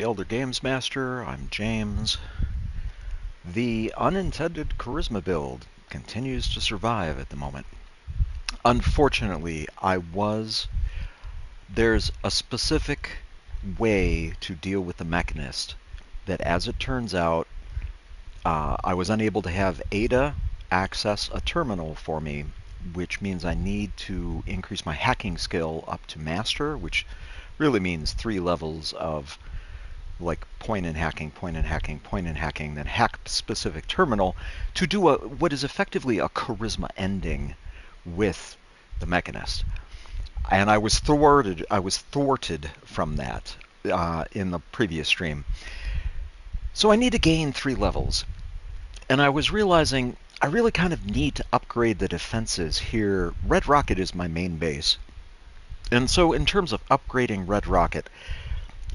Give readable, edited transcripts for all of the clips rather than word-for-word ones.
Elder Games Master, I'm James. The unintended charisma build continues to survive at the moment. Unfortunately, there's a specific way to deal with the Mechanist that, as it turns out, I was unable to have Ada access a terminal for me, which means I need to increase my hacking skill up to Master, which really means 3 levels of like point and hacking, point and hacking, point and hacking, then hack specific terminal to do what is effectively a charisma ending with the Mechanist. And I was thwarted from that in the previous stream. So I need to gain 3 levels. And I was realizing I really kind of need to upgrade the defenses here. Red Rocket is my main base. And so in terms of upgrading Red Rocket,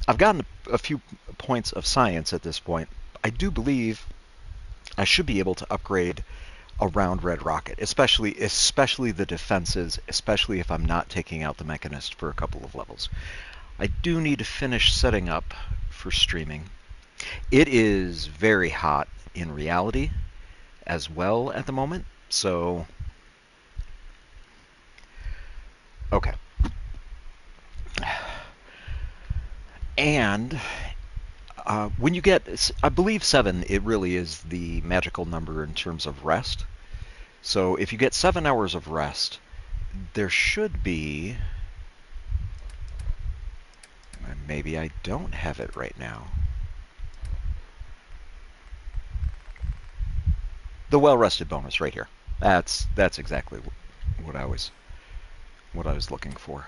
I've gotten a few points of science at this point. I do believe I should be able to upgrade around Red Rocket, especially the defenses, especially if I'm not taking out the Mechanist for a couple of levels. I do need to finish setting up for streaming. It is very hot in reality as well at the moment, so okay. And when you get, I believe 7, it really is the magical number in terms of rest. So if you get 7 hours of rest, there should be, maybe I don't have it right now. The well-rested bonus right here. That's exactly what I was looking for.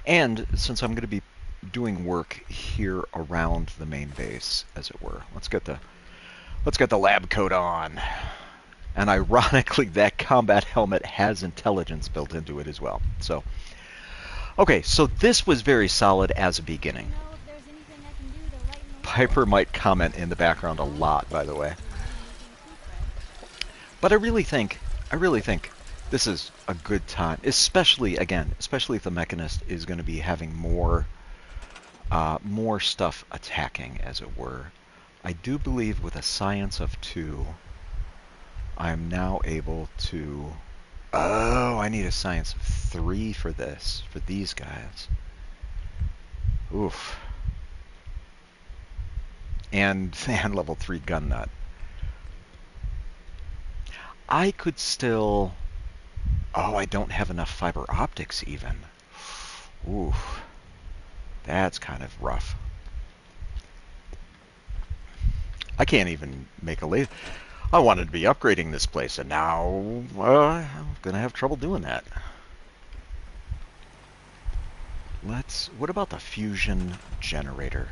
And since I'm going to be doing work here around the main base, as it were, let's get the lab coat on. And ironically, that combat helmet has intelligence built into it as well. So, okay, so this was very solid as a beginning. Piper might comment in the background a lot, by the way. But I really think this is a good time, especially if the Mechanist is going to be having more stuff attacking, as it were. I do believe with a science of 2, I'm now able to... Oh, I need a science of 3 for these guys. Oof. And level 3 gun nut. I could still... Oh, I don't have enough fiber optics even. Oof. That's kind of rough. I can't even make a laser. I wanted to be upgrading this place, and now I'm going to have trouble doing that. What about the fusion generator?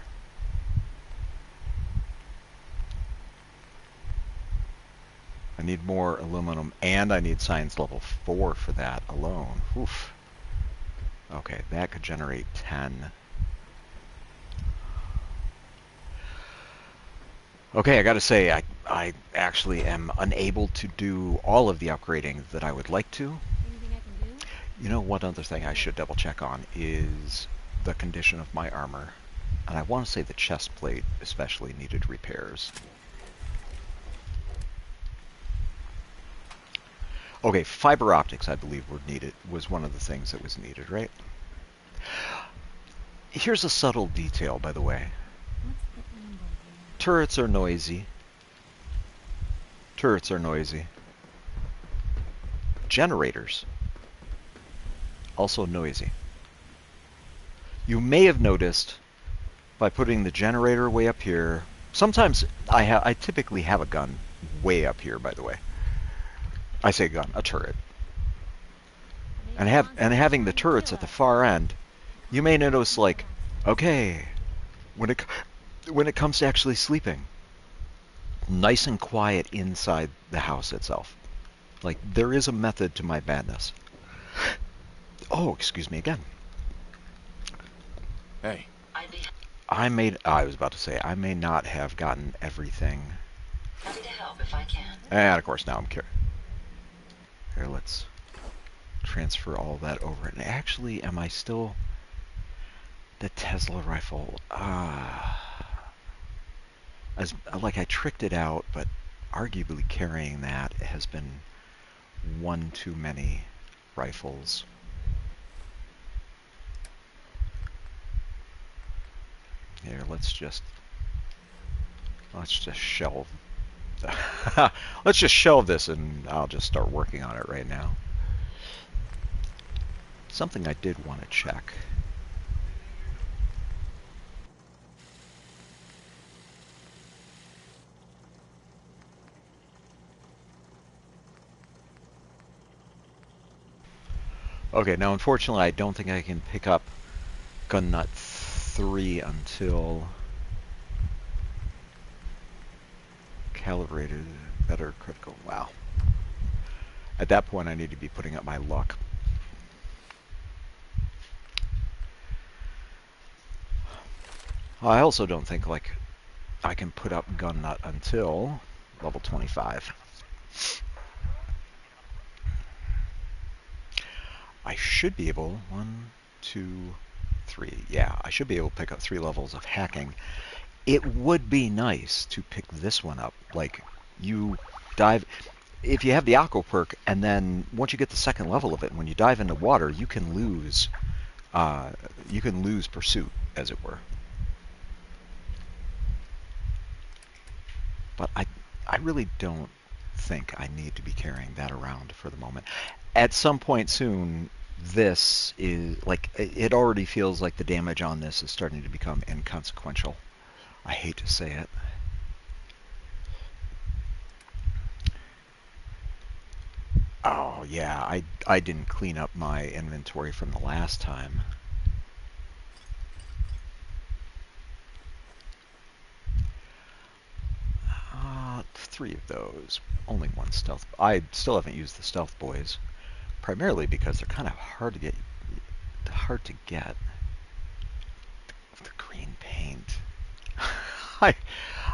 I need more aluminum, and I need science level 4 for that alone. Oof. Okay, that could generate 10. Okay, I gotta say, I actually am unable to do all of the upgrading that I would like to. Anything I can do? You know, one other thing I should double check on is the condition of my armor. And I want to say the chest plate especially needed repairs. Okay, fiber optics, I believe, was one of the things that was needed, right? Here's a subtle detail, by the way. Turrets are noisy. Generators, also noisy. You may have noticed by putting the generator way up here. Sometimes I typically have a gun way up here, by the way. I say gun, a turret. And having the turrets at the far end, you may notice, like, okay, when it comes to actually sleeping, nice and quiet inside the house itself. Like, there is a method to my madness. Oh, excuse me again. Hey. I was about to say, I may not have gotten everything. Happy to help if I can. And of course now I'm curious. Here, let's transfer all that over. And actually, am I still... The Tesla rifle. As like I tricked it out, but arguably carrying that has been one too many rifles. Here, let's just shelve. Let's just shelve this, and I'll just start working on it right now. Something I did want to check. Okay, now unfortunately I don't think I can pick up Gun Nut 3 until calibrated better critical. Wow. At that point I need to be putting up my luck. I also don't think like I can put up Gun Nut until level 25. I should be able, 1, 2, 3, yeah, I should be able to pick up 3 levels of hacking. It would be nice to pick this one up. Like, you dive, if you have the Aqua perk, and then once you get the second level of it, when you dive into water, you can lose pursuit, as it were. But I really don't think I need to be carrying that around for the moment. At some point soon, this is like it already feels like the damage on this is starting to become inconsequential. I hate to say it. Oh yeah, I didn't clean up my inventory from the last time. 3 of those. Only 1 stealth. I still haven't used the stealth boys, primarily because they're kind of hard to get. The green paint. I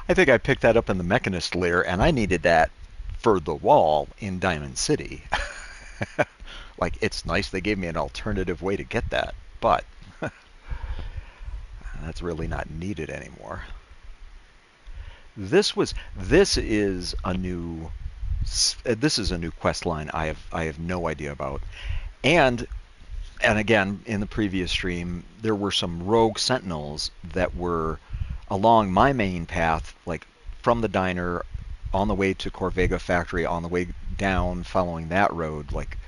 I think I picked that up in the Mechanist lair, and I needed that for the wall in Diamond City. Like, it's nice they gave me an alternative way to get that, but that's really not needed anymore. This is a new quest line I have no idea about. And again, in the previous stream, there were some rogue sentinels that were along my main path, like from the diner on the way to Corvega factory, on the way down following that road. Like,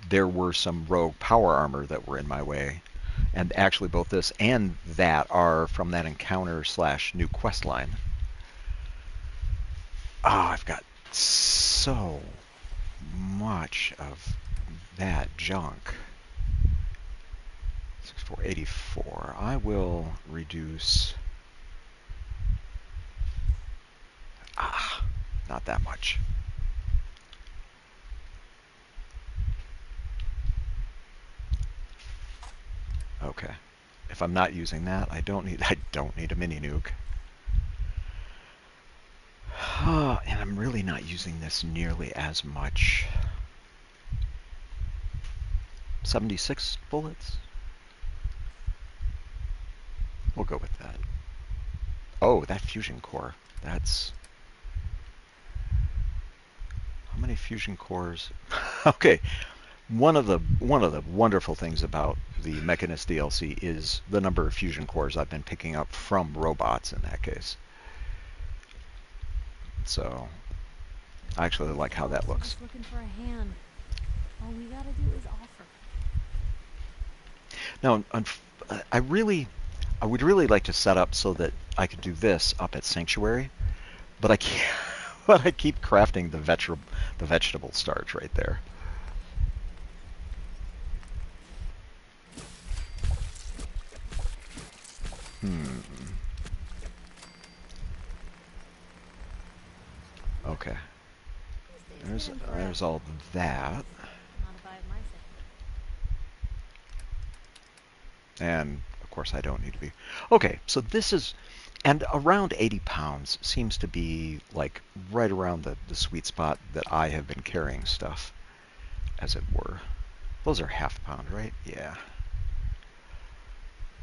there were some rogue power armor that were in my way. And actually both this and that are from that encounter / new quest line. I've got so much of that junk. 6484. I will reduce. Not that much. Okay. If I'm not using that, I don't need a mini nuke. And I'm really not using this nearly as much. 76 bullets? We'll go with that. Oh, that fusion core. That's... How many fusion cores? Okay. One of the wonderful things about the Mechanist DLC is the number of fusion cores I've been picking up from robots in that case. So I actually like how that looks. Just looking for a hand. All we gotta do is offer. Now, I would really like to set up so that I could do this up at Sanctuary, but I can't. But I keep crafting the vegetable starch right there. Okay. There's all that. Not if I have my say. And of course I don't need to be. Okay, so this is, and around 80 pounds seems to be like right around the sweet spot that I have been carrying stuff, as it were. Those are half pound, right? Yeah.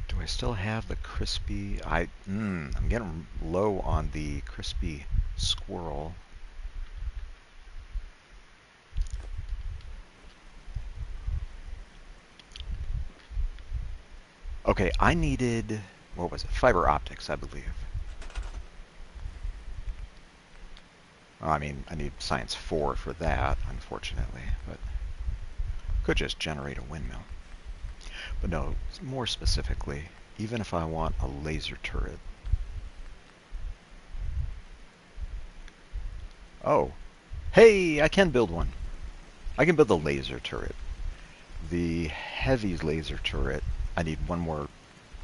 Do I still have the crispy? I'm getting low on the crispy squirrel. Okay, I needed, what was it? Fiber optics, I believe. Well, I mean, I need science 4 for that, unfortunately, but could just generate a windmill. But no, more specifically, even if I want a laser turret. Oh, hey, I can build one. I can build the laser turret. The heavy laser turret, I need one more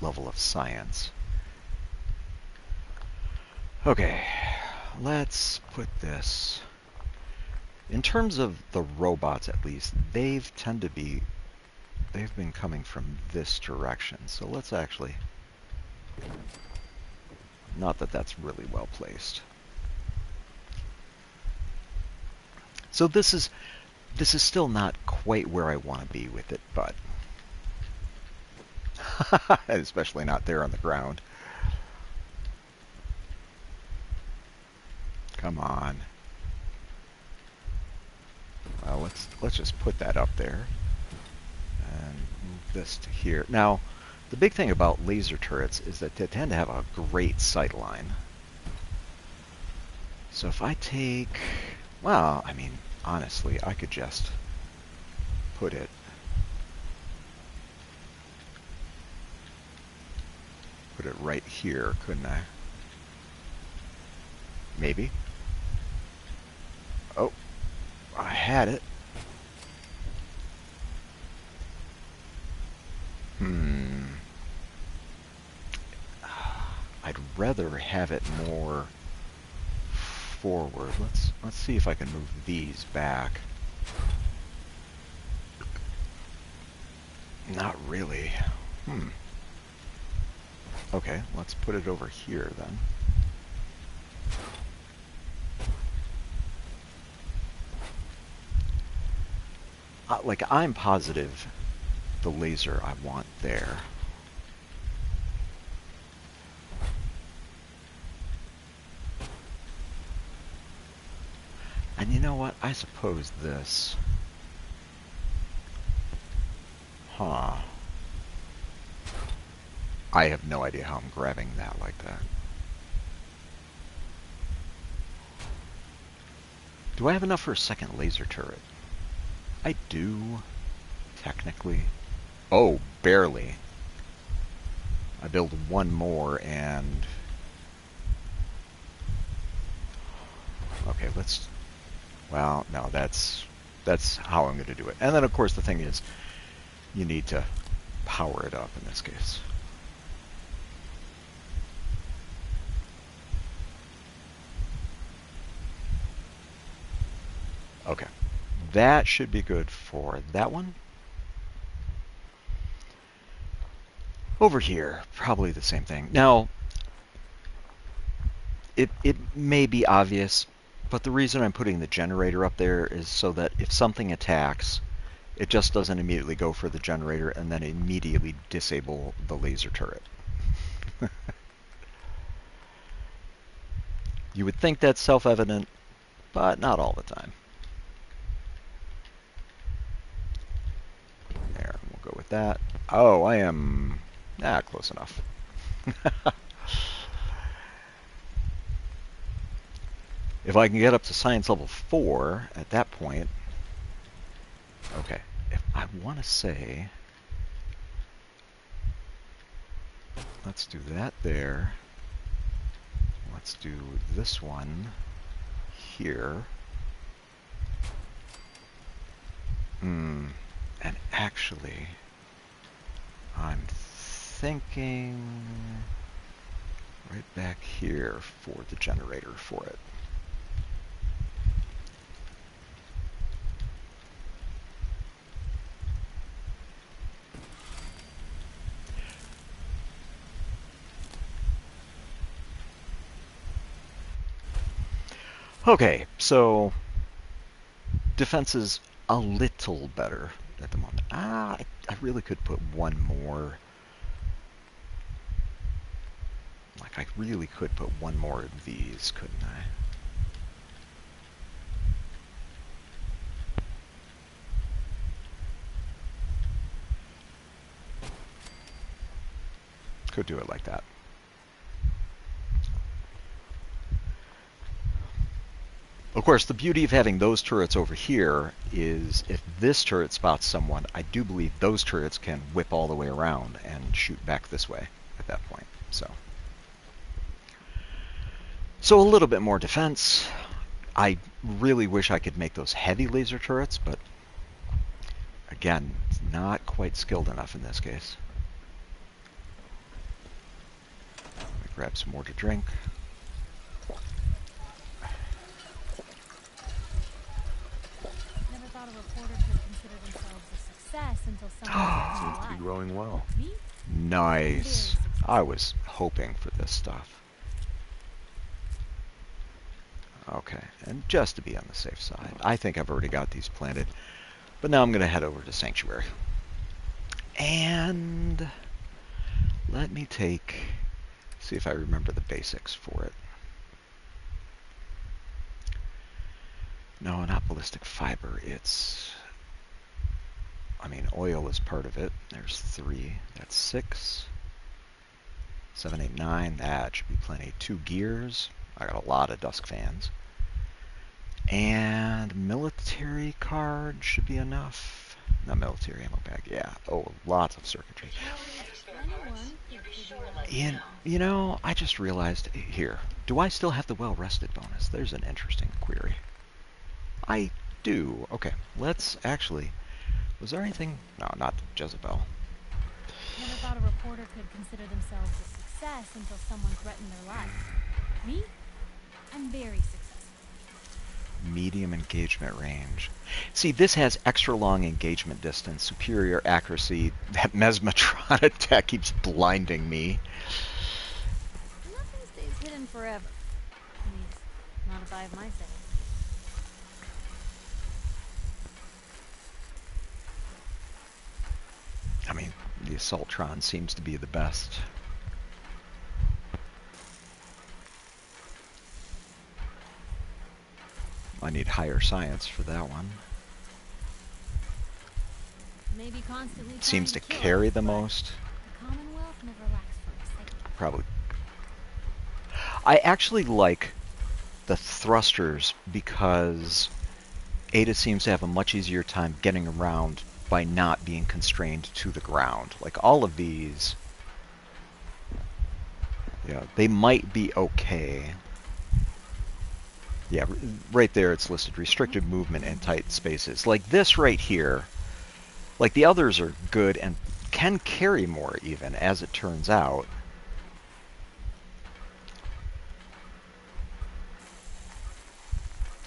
level of science. Okay, let's put this. In terms of the robots, at least, they've been coming from this direction. So let's actually, not that that's really well placed. So this is still not quite where I want to be with it, but especially not there on the ground. Come on. Well, let's just put that up there and move this to here. Now, the big thing about laser turrets is that they tend to have a great sight line. So if I take, well, I mean, honestly, I could just put it right here, couldn't I? Maybe. Oh, I had it. I'd rather have it more forward. Let's see if I can move these back. Not really. Okay, let's put it over here then. Like, I'm positive the laser I want there. And you know what? I suppose this... Huh. I have no idea how I'm grabbing that like that. Do I have enough for a second laser turret? I do, technically. Oh, barely. I build one more and... Okay, let's... Well, no, that's how I'm going to do it. And then, of course, the thing is, you need to power it up in this case. Okay, that should be good for that one. Over here, probably the same thing. Now, it may be obvious, but the reason I'm putting the generator up there is so that if something attacks, it just doesn't immediately go for the generator and then immediately disable the laser turret. You would think that's self-evident, but not all the time. There, we'll go with that. Oh, I am... close enough. If I can get up to science level 4 at that point... Okay, if I want to say... Let's do that there. Let's do this one here. And actually, I'm thinking right back here for the generator for it. Okay, so defense is a little better at the moment. I really could put one more I really could put one more of these, couldn't I? Could do it like that. Of course, the beauty of having those turrets over here is if this turret spots someone, I do believe those turrets can whip all the way around and shoot back this way at that point. So a little bit more defense. I really wish I could make those heavy laser turrets, but again, not quite skilled enough in this case. Let me grab some more to drink. Never thought a reporter could consider themselves a success until someone Seems to be growing well. Me? Nice. I was hoping for this stuff. Okay, and just to be on the safe side, I think I've already got these planted. But now I'm going to head over to Sanctuary. And let me see if I remember the basics for it. No, not ballistic fiber. Oil is part of it. There's 3. That's 6. 7, 8, 9. That should be plenty. 2 gears. I got a lot of dusk fans. And military card should be enough. Not military ammo bag. Yeah. Oh, lots of circuitry. And, I just realized here. Do I still have the well-rested bonus? There's an interesting query. I do. Okay. Let's actually... Was there anything? No, not Jezebel. Never thought a reporter could consider themselves a success until someone threatened their life. Me? I'm very successful. Medium engagement range. See, this has extra long engagement distance, superior accuracy. That Mesmatron attack keeps blinding me. Nothing stays hidden forever. At least, not if I have my say. The Assaultron seems to be the best. I need higher science for that one. Maybe constantly Seems to trying carry kill the us, but most. the Commonwealth never lacks for a second. Probably. I actually like the thrusters because Ada seems to have a much easier time getting around by not being constrained to the ground. Like all of these, yeah, they might be okay. Yeah, right there it's listed restricted movement in tight spaces. Like this right here, like the others are good and can carry more even, as it turns out.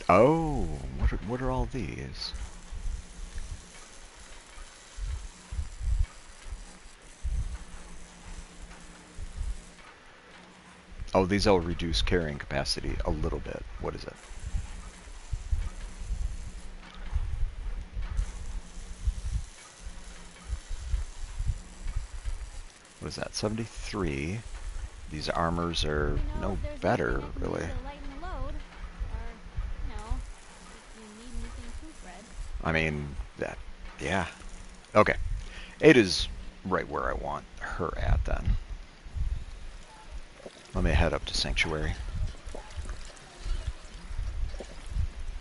Oh, what are all these? Oh, these all reduce carrying capacity a little bit. What is it? What is that? 73. These armors are no better, really. Yeah. Okay. Ada's right where I want her at then. Let me head up to Sanctuary.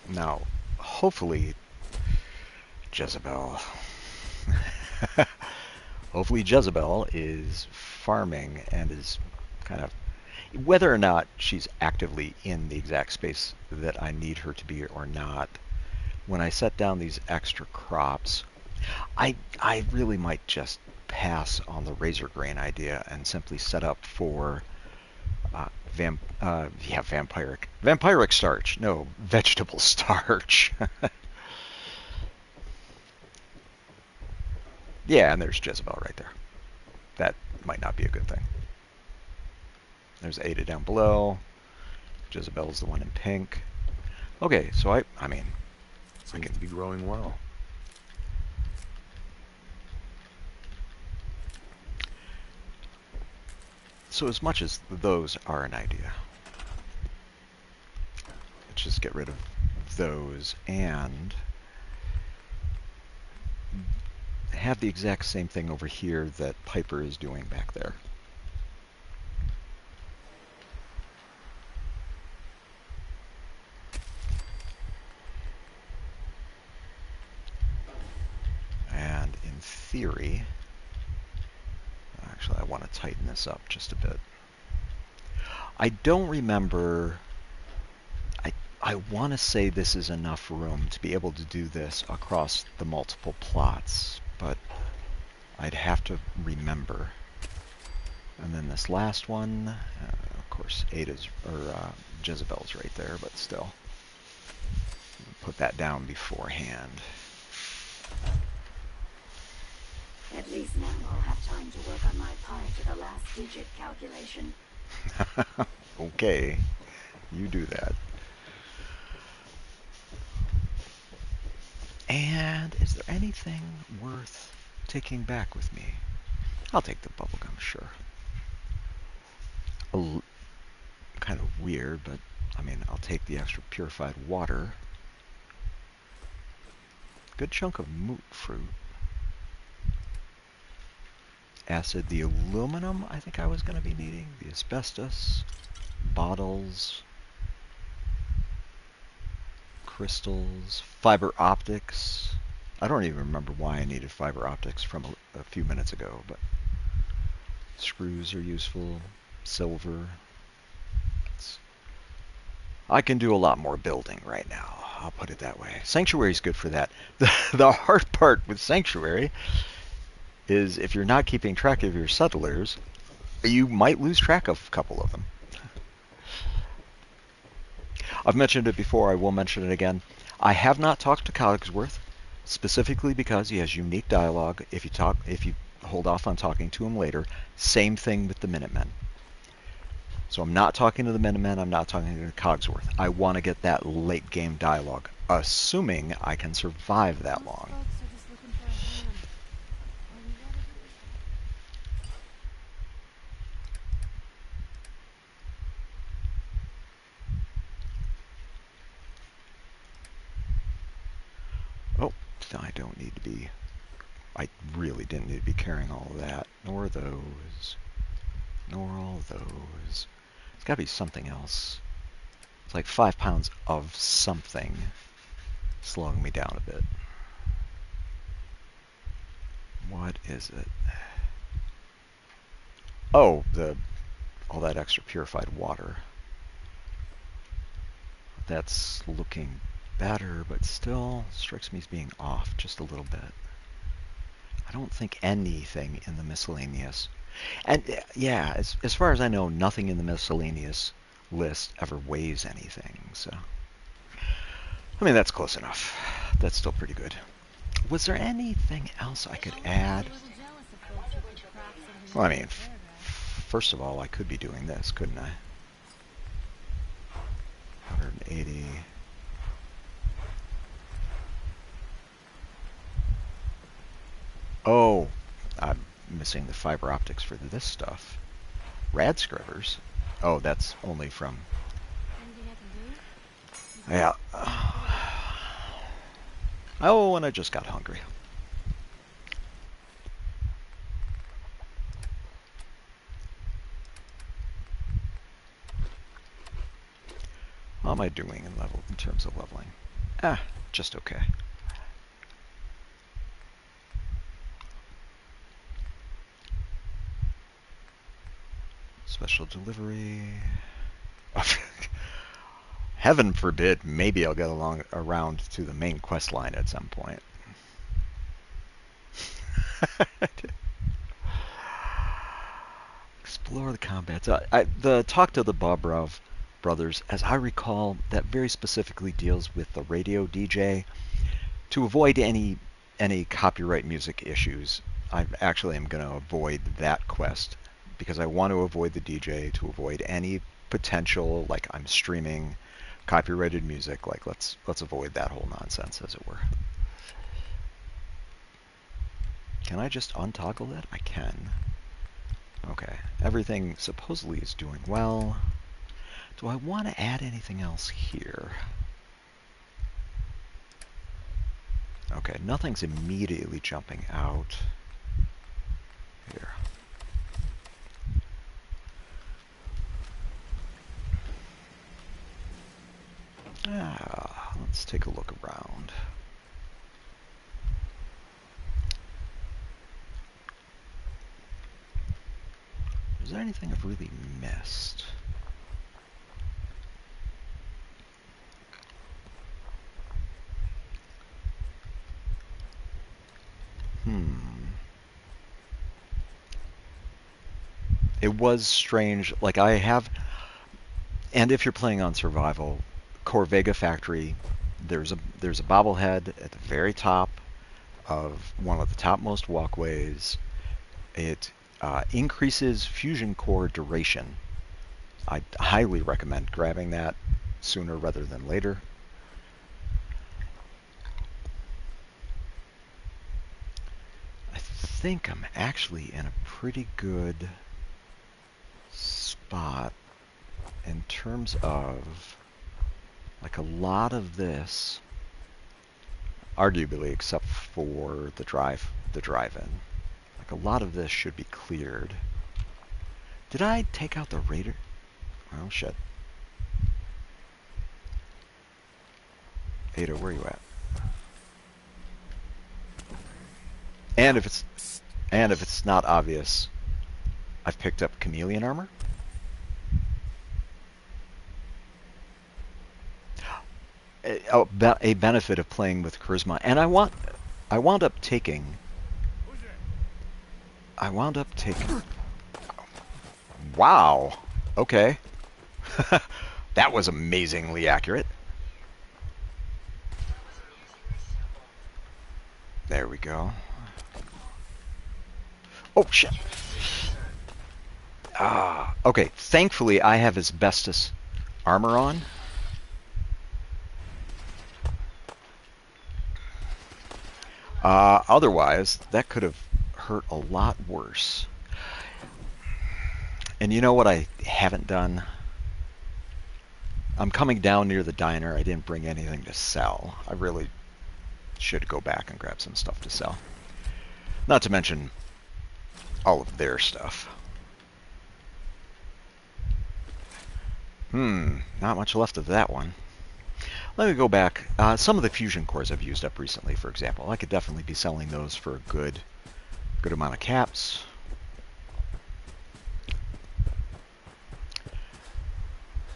Now, hopefully, Jezebel. Hopefully Jezebel is farming and is kind of... Whether or not she's actively in the exact space that I need her to be or not, when I set down these extra crops, I really might just pass on the razor grain idea and simply set up for vampiric starch. No, vegetable starch. Yeah, and there's Jezebel right there. That might not be a good thing. There's Ada down below. Jezebel's the one in pink. Okay, so I Seems to be growing well. So as much as those are an idea, let's just get rid of those and have the exact same thing over here that Piper is doing back there. And in theory, actually I want to tighten this up just a bit. I don't remember, I want to say this is enough room to be able to do this across the multiple plots, but I'd have to remember. And then this last one, of course, Ada's, or Jezebel's right there, but still. Put that down beforehand. At least now I'll have time to work on my part to the last digit calculation. Okay, you do that. And is there anything worth taking back with me? I'll take the bubblegum, sure. Kind of weird, but I mean, I'll take the extra purified water. Good chunk of moot fruit. Acid, the aluminum I think I was going to be needing, the asbestos, bottles, crystals, fiber optics. I don't even remember why I needed fiber optics from a few minutes ago, but screws are useful, silver. I can do a lot more building right now, I'll put it that way. Sanctuary's good for that. The hard part with Sanctuary is if you're not keeping track of your settlers, you might lose track of a couple of them. I've mentioned it before, I will mention it again. I have not talked to Cogsworth, specifically because he has unique dialogue. If you hold off on talking to him later, same thing with the Minutemen. So I'm not talking to the Minutemen, I'm not talking to Cogsworth. I want to get that late game dialogue, assuming I can survive that long. Folks are just looking for a hand. All we gotta do is Oh, I don't need to be... I really didn't need to be carrying all of that. Nor those. Nor all those. It's got to be something else. It's like 5 pounds of something slowing me down a bit. What is it? Oh, all that extra purified water. That's looking better, but still strikes me as being off just a little bit. I don't think anything in the miscellaneous. And yeah, as far as I know, nothing in the miscellaneous list ever weighs anything, so. I mean, that's close enough. That's still pretty good. Was there anything else I could add? a little jealous of folks who could craft something Well, I into mean, a paragraph. first of all, I could be doing this, couldn't I? 180. Oh, I'm missing the fiber optics for this stuff. Rad scrubbers. Oh, that's only from... Anything I can do? Yeah. Oh, and I just got hungry. How am I doing in terms of leveling? Just okay. Special delivery. Heaven forbid, maybe I'll get around to the main quest line at some point. Explore the combat. The talk to the Bobrov brothers, as I recall, that very specifically deals with the radio DJ. To avoid any copyright music issues, I actually am going to avoid that quest because I want to avoid the DJ to avoid any potential, like I'm streaming copyrighted music. Like let's avoid that whole nonsense, as it were. Can I just untoggle it? I can. Okay, everything supposedly is doing well. Do I want to add anything else here? Okay, nothing's immediately jumping out. Here. Let's take a look around. Is there anything I've really missed? It was strange. Like I have, and if you're playing on survival, Corvega Factory, there's a bobblehead at the very top of one of the topmost walkways. It increases fusion core duration. I highly recommend grabbing that sooner rather than later. I think I'm actually in a pretty good spot in terms of like a lot of this, arguably except for the drive-in. Like a lot of this should be cleared. Did I take out the raider? Oh shit. Ada, where are you at? And if it's not obvious, I've picked up chameleon armor. A benefit of playing with charisma, and I wound up taking. Wow. Okay. That was amazingly accurate. There we go. Oh shit. Okay. Thankfully, I have asbestos armor on. Otherwise, that could have hurt a lot worse. And you know what I haven't done? I'm coming down near the diner. I didn't bring anything to sell. I really should go back and grab some stuff to sell. Not to mention all of their stuff. Not much left of that one. Let me go back. Some of the fusion cores I've used up recently, for example. I could definitely be selling those for a good amount of caps.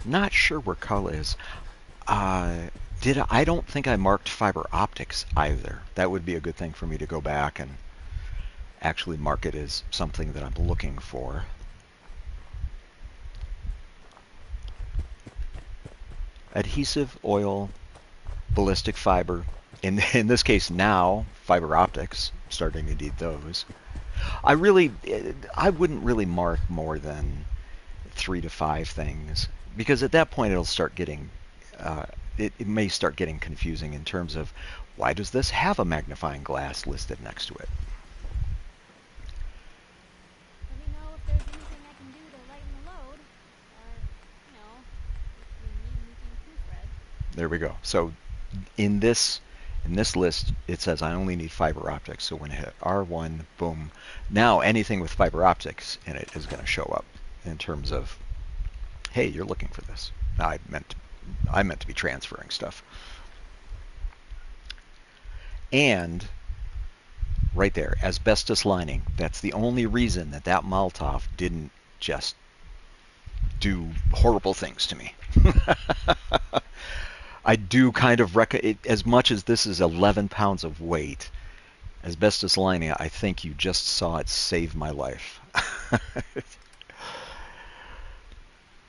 Not sure where Cull is. I don't think I marked fiber optics either. That would be a good thing for me to go back and actually mark it as something that I'm looking for. Adhesive, oil, ballistic fiber. In this case now, fiber optics. Starting to need those. I wouldn't really mark more than 3 to 5 things, because at that point it'll start getting, it may start getting confusing in terms of why does this have a magnifying glass listed next to it? Let me know if there's anything I can do to lighten the load, or, if you need anything proofread. There we go. So in this list, it says I only need fiber optics. So when I hit R1, boom. Now anything with fiber optics in it is going to show up in terms of, hey, you're looking for this. I meant to be transferring stuff. And right there, asbestos lining. That's the only reason that Molotov didn't just do horrible things to me. I do kind of as much as this is 11 pounds of weight, asbestos lining, I think you just saw it save my life.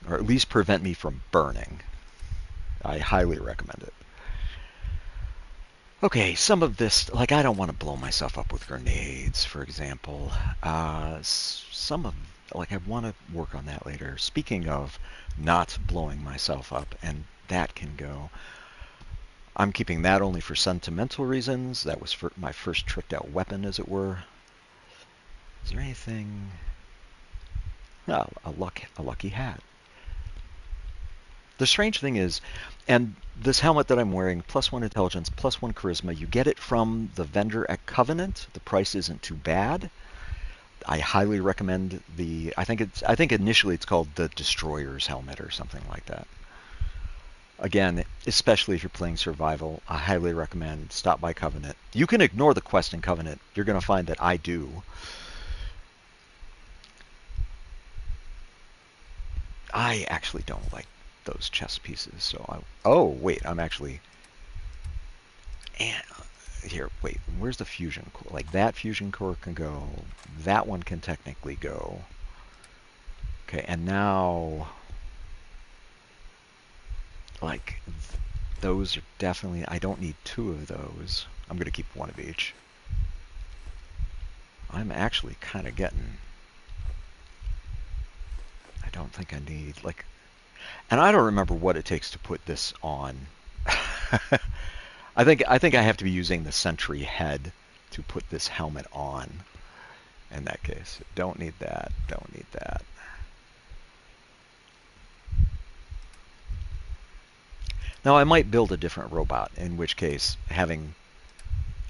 Or at least prevent me from burning. I highly recommend it. Okay, some of this, like I don't want to blow myself up with grenades, for example. I want to work on that later. Speaking of not blowing myself up, and that can go. I'm keeping that only for sentimental reasons. That was for my first tricked out weapon, as it were. Is there anything? A lucky hat. The strange thing is, and this helmet that I'm wearing, +1 intelligence, +1 charisma, you get it from the vendor at Covenant. The price isn't too bad. I highly recommend the. I think initially it's called the Destroyer's helmet or something like that. Again, especially if you're playing survival, I highly recommend stop by Covenant. You can ignore the quest in Covenant. You're going to find that I do. I actually don't like those chest pieces, so oh wait, I'm actually. And here, wait, where's the fusion core? Like that fusion core can go. That one can technically go. Okay, and now, like, those are definitely. I don't need 2 of those. I'm gonna keep 1 of each. I'm actually kind of getting. I don't think I need like, and I don't remember what it takes to put this on. I think I have to be using the Sentry head to put this helmet on. In that case, don't need that. Don't need that. Now I might build a different robot, in which case having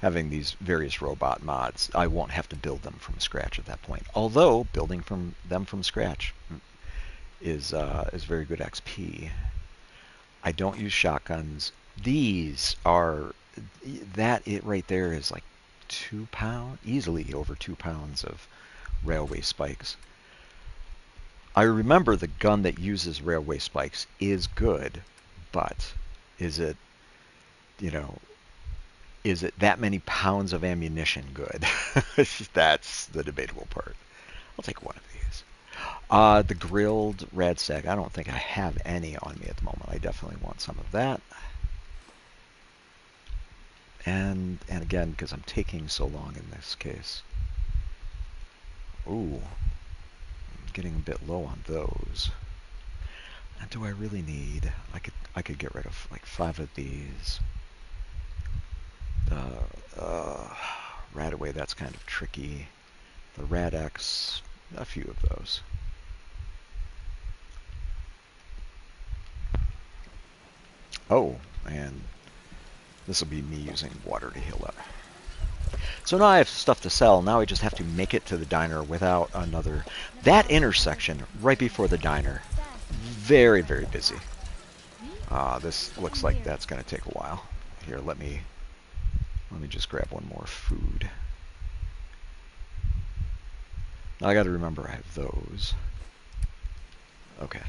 these various robot mods, I won't have to build them from scratch at that point. Although building them from scratch is very good XP. I don't use shotguns. These are it right there is like 2 pounds, easily over 2 pounds of railway spikes. I remember the gun that uses railway spikes is good, but is it, you know, is it that many pounds of ammunition good? That's the debatable part. I'll take 1 of these. The grilled radstag. I don't think I have any on me at the moment. I definitely want some of that. And again, because I'm taking so long in this case. Ooh, I'm getting a bit low on those. And do I really need? I could get rid of like 5 of these. Radaway, that's kind of tricky. The Rad-X, a few of those. Oh, and this will be me using water to heal up. So now I have stuff to sell. Now I just have to make it to the diner without another. That intersection right before the diner, very, very busy. This looks like that's going to take a while. Here, let me just grab 1 more food. Now I got to remember I have those. Okay.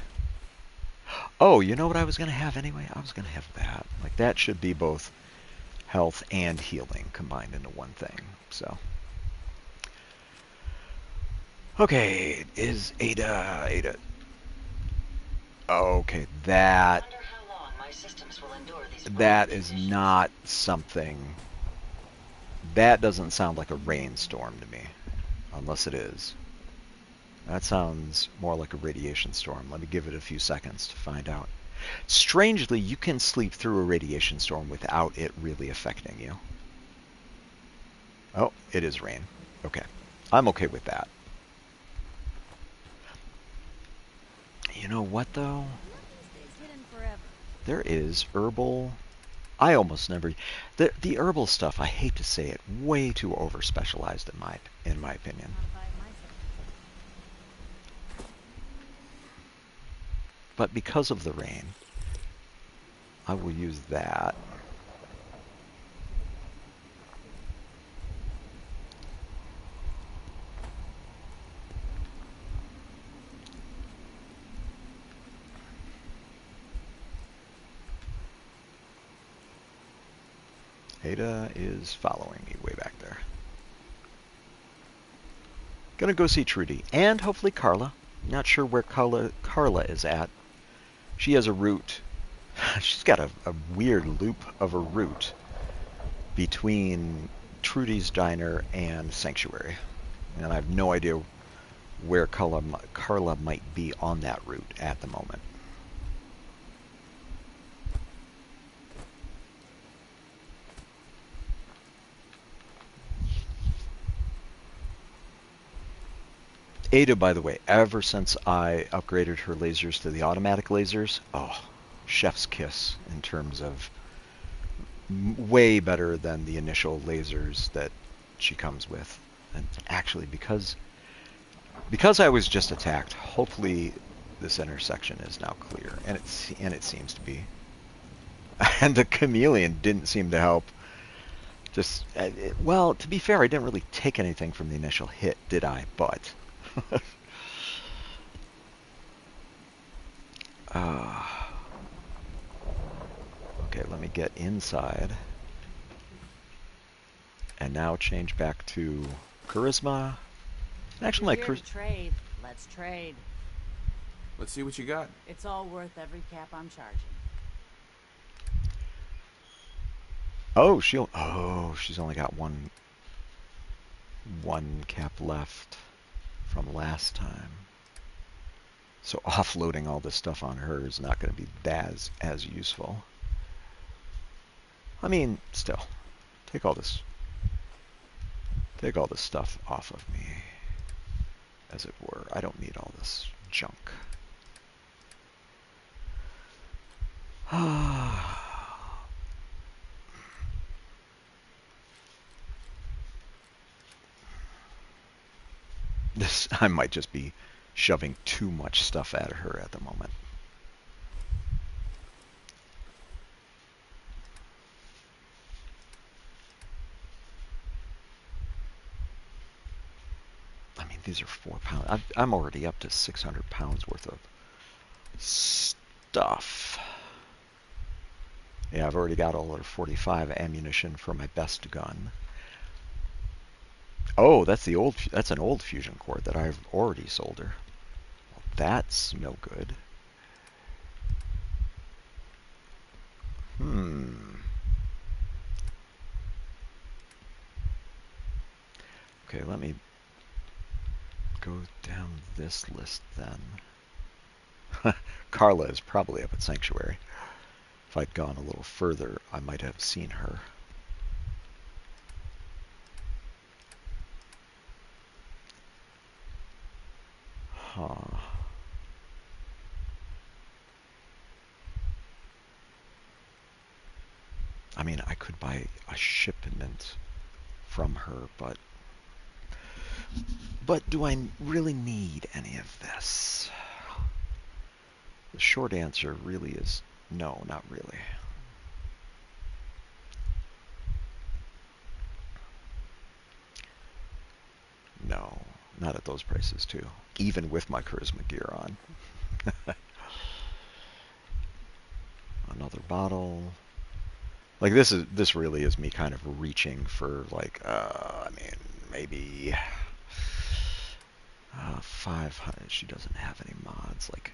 Oh, you know what I was going to have anyway? I was going to have that. Like, that should be both health and healing combined into one thing. So, okay, is Ada. Okay, that is not something. That doesn't sound like a rainstorm to me, unless it is. That sounds more like a radiation storm. Let me give it a few seconds to find out. Strangely, you can sleep through a radiation storm without it really affecting you. Oh, it is rain. Okay. I'm okay with that. You know what, though? There is herbal. I almost never. The herbal stuff, I hate to say it, way too over-specialized in my opinion. But because of the rain, I will use that. Ada is following me way back there. Gonna go see Trudy and hopefully Carla. Not sure where Carla is at. She has a route. She's got a weird loop of a route between Trudy's Diner and Sanctuary. And I have no idea where Carla might be on that route at the moment. Ada, by the way, ever since I upgraded her lasers to the automatic lasers, oh, chef's kiss in terms of way better than the initial lasers that she comes with. And actually, because I was just attacked, hopefully this intersection is now clear, and it seems to be. And the chameleon didn't seem to help. Just well, to be fair, I didn't really take anything from the initial hit, did I? But uh, okay, let me get inside, and now change back to charisma. Actually, my You're here to trade. Let's trade. Let's see what you got. It's all worth every cap I'm charging. She's only got one cap left from last time. So offloading all this stuff on her is not going to be as useful. I mean, still, take all this stuff off of me, as it were. I don't need all this junk. I might just be shoving too much stuff at her at the moment. I mean, these are 4 pounds. I'm already up to 600 pounds worth of stuff. Yeah, I've already got all of 45 ammunition for my best gun. Oh, that's an old fusion core that I've already sold her. Well, that's no good. Okay, let me go down this list then. Carla is probably up at Sanctuary. If I'd gone a little further, I might have seen her. Huh. I mean, I could buy a shipment from her, but do I really need any of this? The short answer really is no, not really. No, not at those prices too. Even with my charisma gear on. Another bottle. Like this really is me kind of reaching for like I mean maybe 500. She doesn't have any mods. Like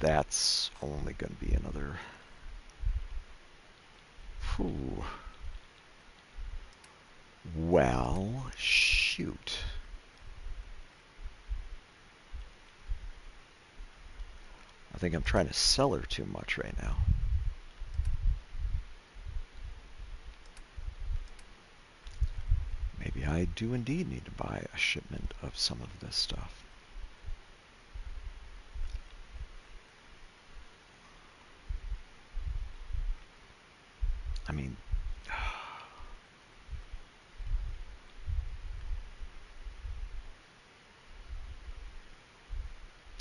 that's only going to be another. Whew. Well, shoot. I think I'm trying to sell her too much right now. Maybe I do indeed need to buy a shipment of some of this stuff. I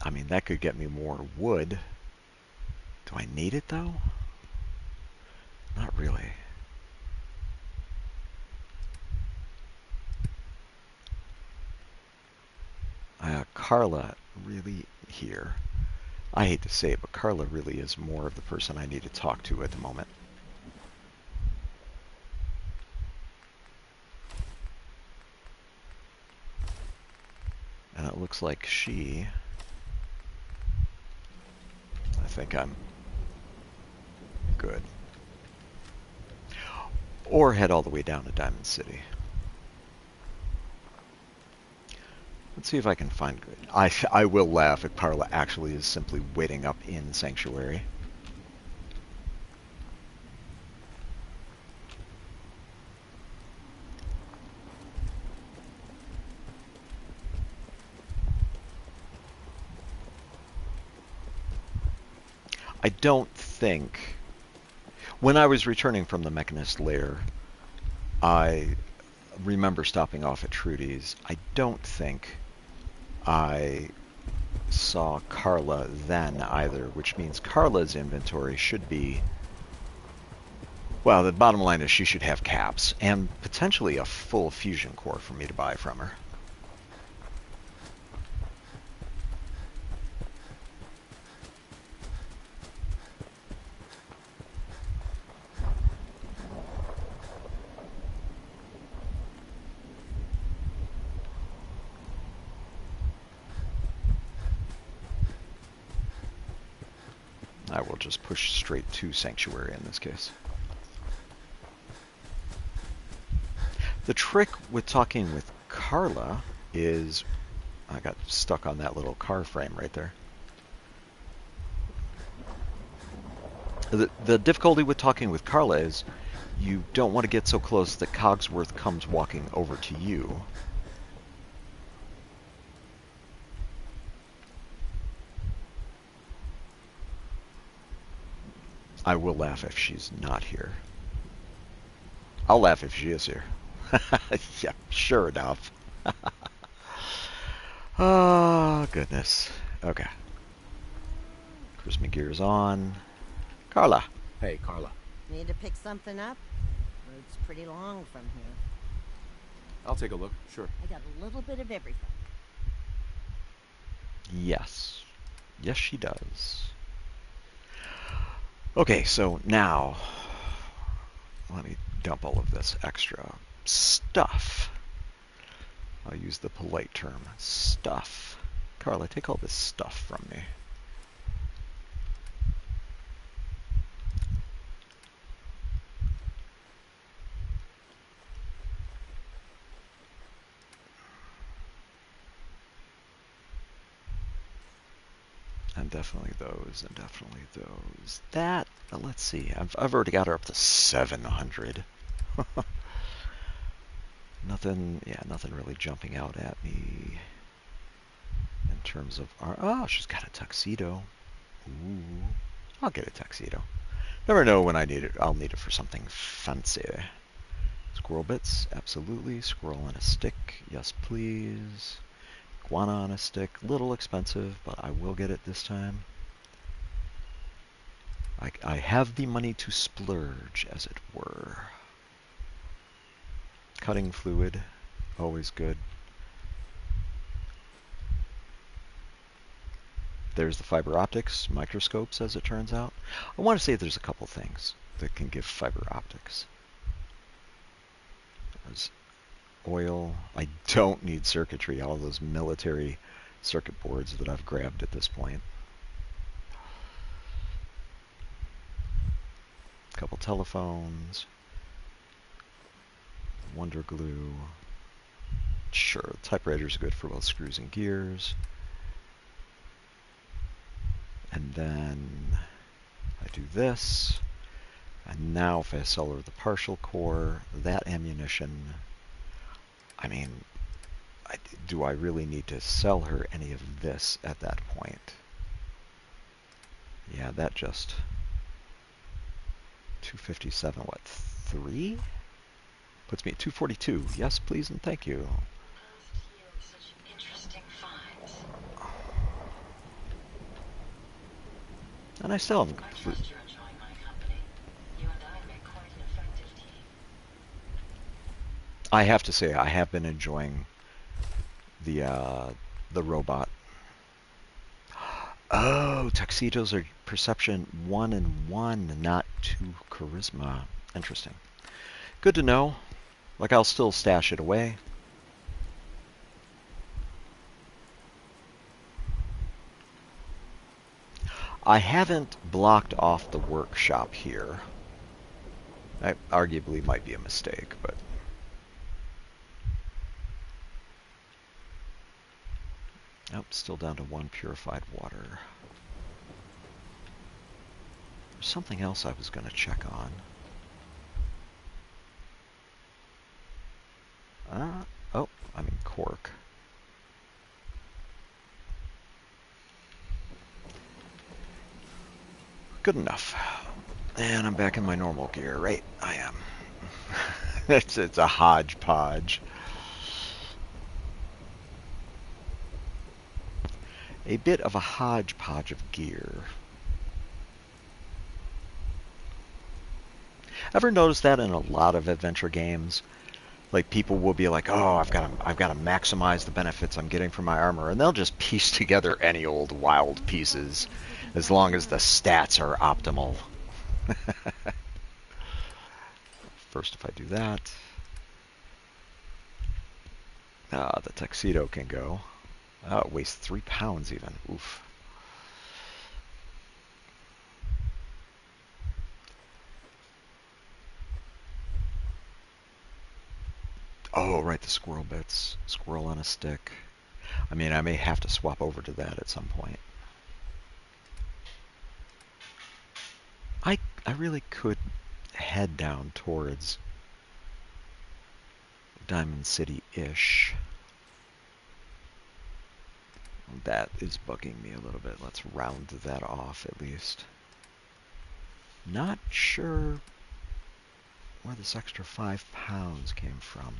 mean, that could get me more wood. Do I need it, though? Not really. Carla really here. I hate to say it, but Carla really is more of the person I need to talk to at the moment. And it looks like I think I'm good. Or head all the way down to Diamond City. Let's see if I can find good. I will laugh if Carla actually is simply waiting up in Sanctuary. I don't think... When I was returning from the Mechanist lair, I remember stopping off at Trudy's. I don't think I saw Carla then either, which means Carla's inventory should be... Well, the bottom line is she should have caps, and potentially a full fusion core for me to buy from her. I will just push straight to Sanctuary in this case. The trick with talking with Carla is... I got stuck on that little car frame right there. The difficulty with talking with Carla is you don't want to get so close that Cogsworth comes walking over to you. I will laugh if she's not here. I'll laugh if she is here. Yeah, sure enough. Oh, goodness. Okay. Christmas gear's on. Carla. Hey, Carla. Need to pick something up? Road's pretty long from here. I'll take a look, sure. I got a little bit of everything. Yes. Yes, she does. Okay, so now, let me dump all of this extra stuff. I'll use the polite term, stuff. Carla, take all this stuff from me. And definitely those, and definitely those. That, let's see, I've already got her up to 700. Nothing really jumping out at me in terms of oh, she's got a tuxedo. Ooh, I'll get a tuxedo. Never know when I need it. I'll need it for something fancy. Squirrel bits, absolutely. Squirrel on a stick, yes please. Iguana on a stick, little expensive, but I will get it this time. I have the money to splurge, as it were. Cutting fluid, always good. There's the fiber optics, microscopes, as it turns out. I want to say there's a couple things that can give fiber optics. There's oil. I don't need circuitry, all those military circuit boards that I've grabbed at this point. A couple telephones. Wonder glue. Sure, typewriters are good for both screws and gears. And then I do this. And now if I sell her the partial core, that ammunition, I mean, do I really need to sell her any of this at that point? Yeah, that just 257, what, 3? Puts me at 242. Yes, please, and thank you. And I still haven't completely... I have to say, I have been enjoying the robot. Oh, tuxedos are perception 1 and 1, not 2 charisma. Interesting. Good to know. Like, I'll still stash it away. I haven't blocked off the workshop here. That arguably might be a mistake, but... Nope, still down to 1 purified water. There's something else I was going to check on. Oh, I mean cork. Good enough. And I'm back in my normal gear, right? I am. It's a hodgepodge. A bit of a hodgepodge of gear. Ever notice that in a lot of adventure games? Like people will be like, "Oh, I've got to maximize the benefits I'm getting from my armor," and they'll just piece together any old wild pieces, as long as the stats are optimal. First, if I do that, the tuxedo can go. Oh, it weighs 3 pounds even. Oof. Oh, right, the squirrel bits. Squirrel on a stick. I mean, I may have to swap over to that at some point. I really could head down towards Diamond City-ish. That is bugging me a little bit. Let's round that off at least. Not sure where this extra 5 pounds came from.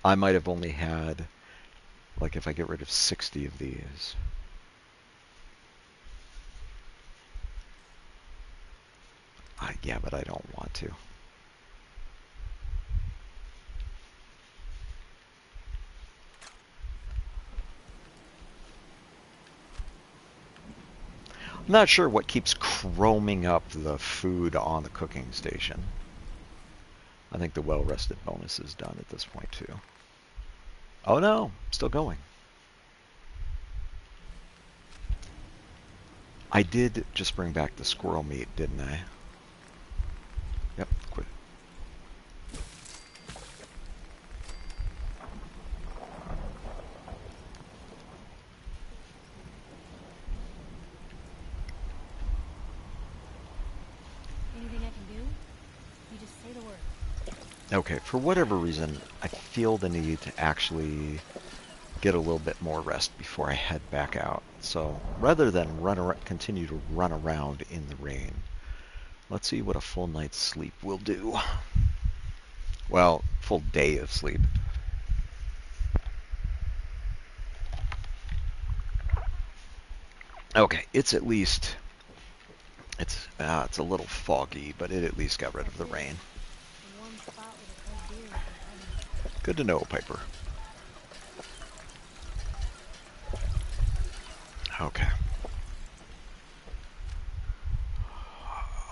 I might have only had, like if I get rid of 60 of these. Yeah, but I don't want to. I'm not sure what keeps chroming up the food on the cooking station. I think the well-rested bonus is done at this point too. Oh no, still going. I did just bring back the squirrel meat, didn't I? Yep, quit. Anything I can do? You just say the word. Okay, for whatever reason, I feel the need to actually get a little bit more rest before I head back out. So rather than continue to run around in the rain, let's see what a full night's sleep will do. Well, full day of sleep. Okay, it's at least, it's a little foggy, but it at least got rid of the rain. The one spot with a cold beer would be heaven. Good to know, Piper. Okay.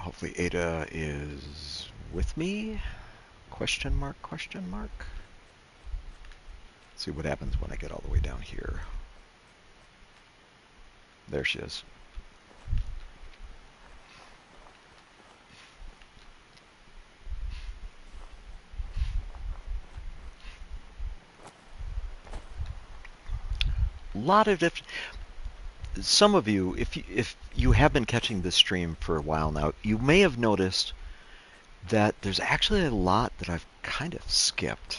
Hopefully Ada is with me? Question mark, question mark? Let's see what happens when I get all the way down here. There she is. A lot of different. Some of you, if you have been catching this stream for a while now, you may have noticed that there's actually a lot that I've kind of skipped.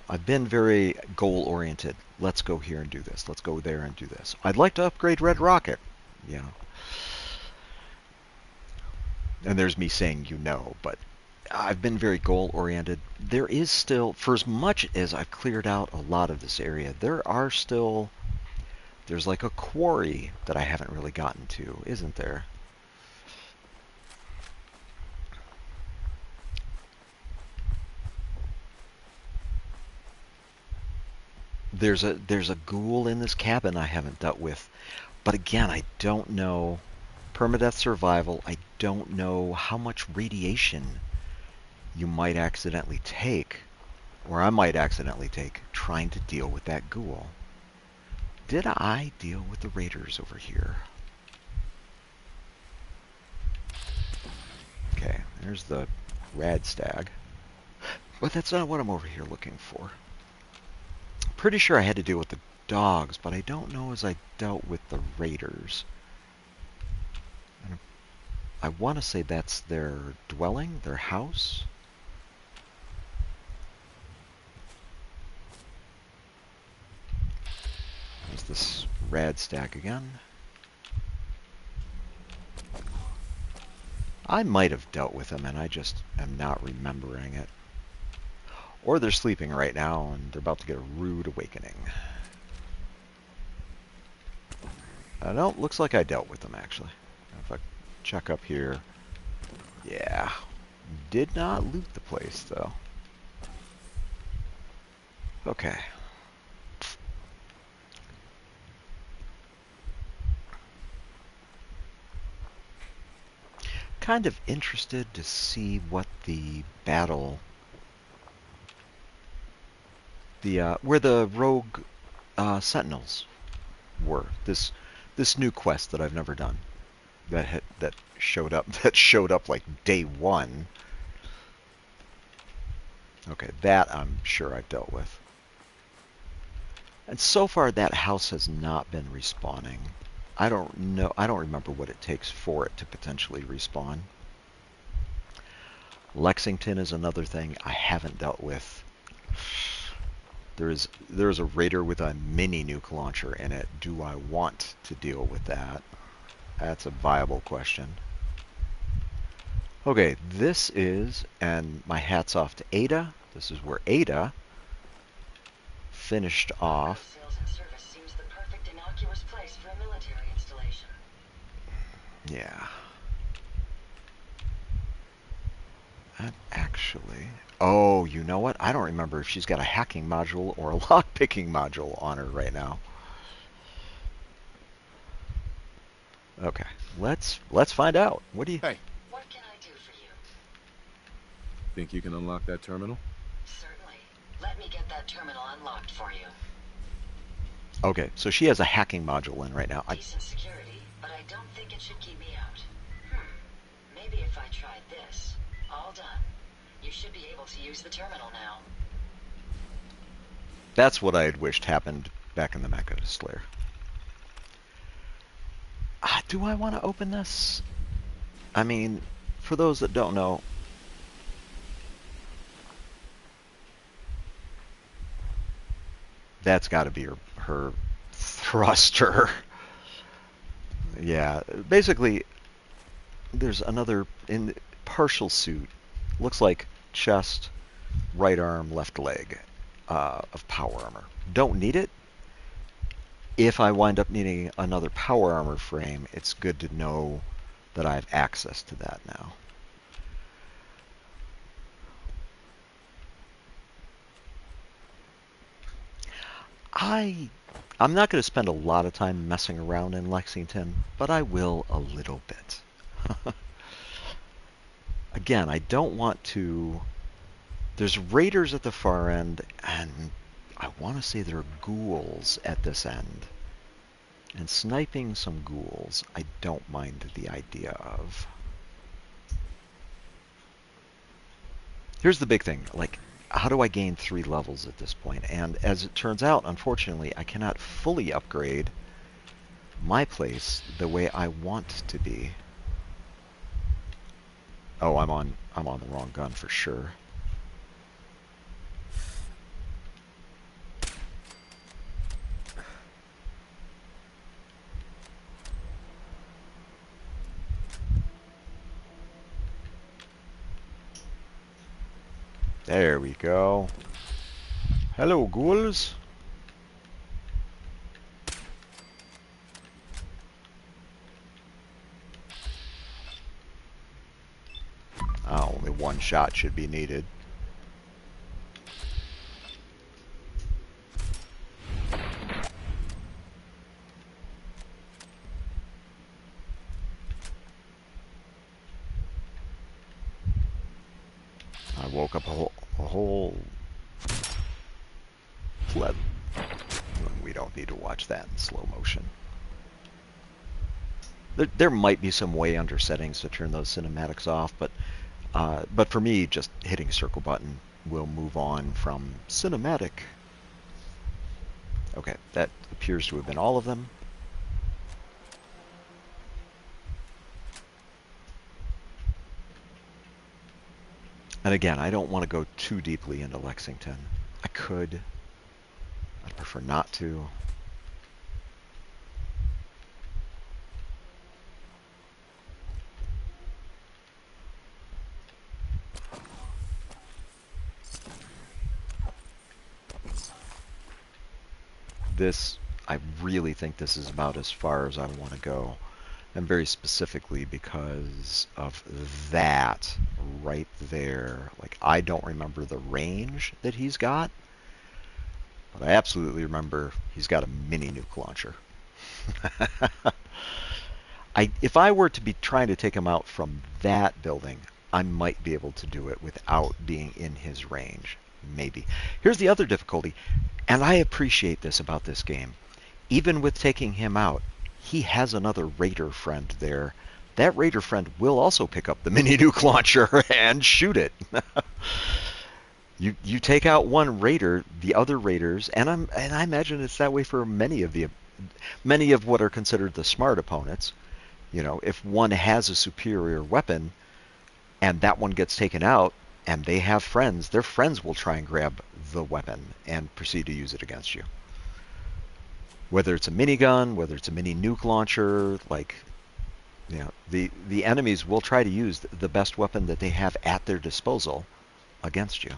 I've been very goal-oriented. Let's go here and do this. Let's go there and do this. I'd like to upgrade Red Rocket, you know. And there's me saying you know, but I've been very goal-oriented. There is still, for as much as I've cleared out a lot of this area, there's like a quarry that I haven't really gotten to, isn't there? There's a ghoul in this cabin I haven't dealt with. But again, I don't know. Permadeath survival, I don't know how much radiation you might accidentally take, or I might accidentally take, trying to deal with that ghoul. Did I deal with the raiders over here? Okay, there's the rad stag. But that's not what I'm over here looking for. Pretty sure I had to deal with the dogs, but I don't know as I dealt with the raiders. I want to say that's their dwelling, their house. There's this rad stack again. I might have dealt with them and I just am not remembering it. Or they're sleeping right now and they're about to get a rude awakening. No, looks like I dealt with them actually. If I check up here. Yeah. Did not loot the place though. Okay. Kind of interested to see what the battle, where the rogue sentinels were. This new quest that I've never done that showed up like day one. Okay, that I'm sure I've dealt with. And so far that house has not been respawning. I don't know. I don't remember what it takes for it to potentially respawn. Lexington is another thing I haven't dealt with. There's a raider with a mini nuke launcher in it. Do I want to deal with that? That's a viable question. Okay, this is, and my hat's off to Ada. This is where Ada finished off. Sales and service seems the perfect innocuous place for a military installation. Yeah. That actually... Oh, you know what? I don't remember if she's got a hacking module or a lockpicking module on her right now. Okay, let's find out. What do you... Hey, What can I do for you? think you can unlock that terminal? Certainly. Let me get that terminal unlocked for you. Okay, so she has a hacking module in right now. Decent security, but I don't think it should keep me out. Maybe if I tried this. All done. You should be able to use the terminal now. That's what I had wished happened back in the Mecha Slayer. Do I want to open this? I mean, for those that don't know, that's got to be her thruster. Yeah, basically, there's another in partial suit. Looks like chest, right arm, left leg of power armor. Don't need it. If I wind up needing another power armor frame, it's good to know that I have access to that now. I'm not going to spend a lot of time messing around in Lexington, but I will a little bit. Again, I don't want to... There's raiders at the far end, and I want to say there are ghouls at this end. And sniping some ghouls, I don't mind the idea of. Here's the big thing, like, how do I gain 3 levels at this point? And as it turns out, unfortunately, I cannot fully upgrade my place the way I want to be. Oh, I'm on the wrong gun for sure. There we go. Hello, ghouls. Only one shot should be needed. I woke up a whole flood. We don't need to watch that in slow motion. There might be some way under settings to turn those cinematics off, but for me, just hitting circle button will move on from cinematic. Okay, that appears to have been all of them. And again, I don't want to go too deeply into Lexington. I could. I'd prefer not to. This, I really think this is about as far as I want to go. And very specifically because of that right there. Like, I don't remember the range that he's got, but I absolutely remember he's got a mini nuke launcher. If I were to be trying to take him out from that building, I might be able to do it without being in his range. Maybe. Here's the other difficulty, and I appreciate this about this game. Even with taking him out, he has another raider friend there. That raider friend will also pick up the mini nuke launcher and shoot it. You take out one raider, the other raiders, and I imagine it's that way for many of what are considered the smart opponents. You know, if one has a superior weapon and that one gets taken out and they have friends, their friends will try and grab the weapon and proceed to use it against you. Whether it's a minigun, whether it's a mini nuke launcher, like, you know, the enemies will try to use the best weapon that they have at their disposal against you.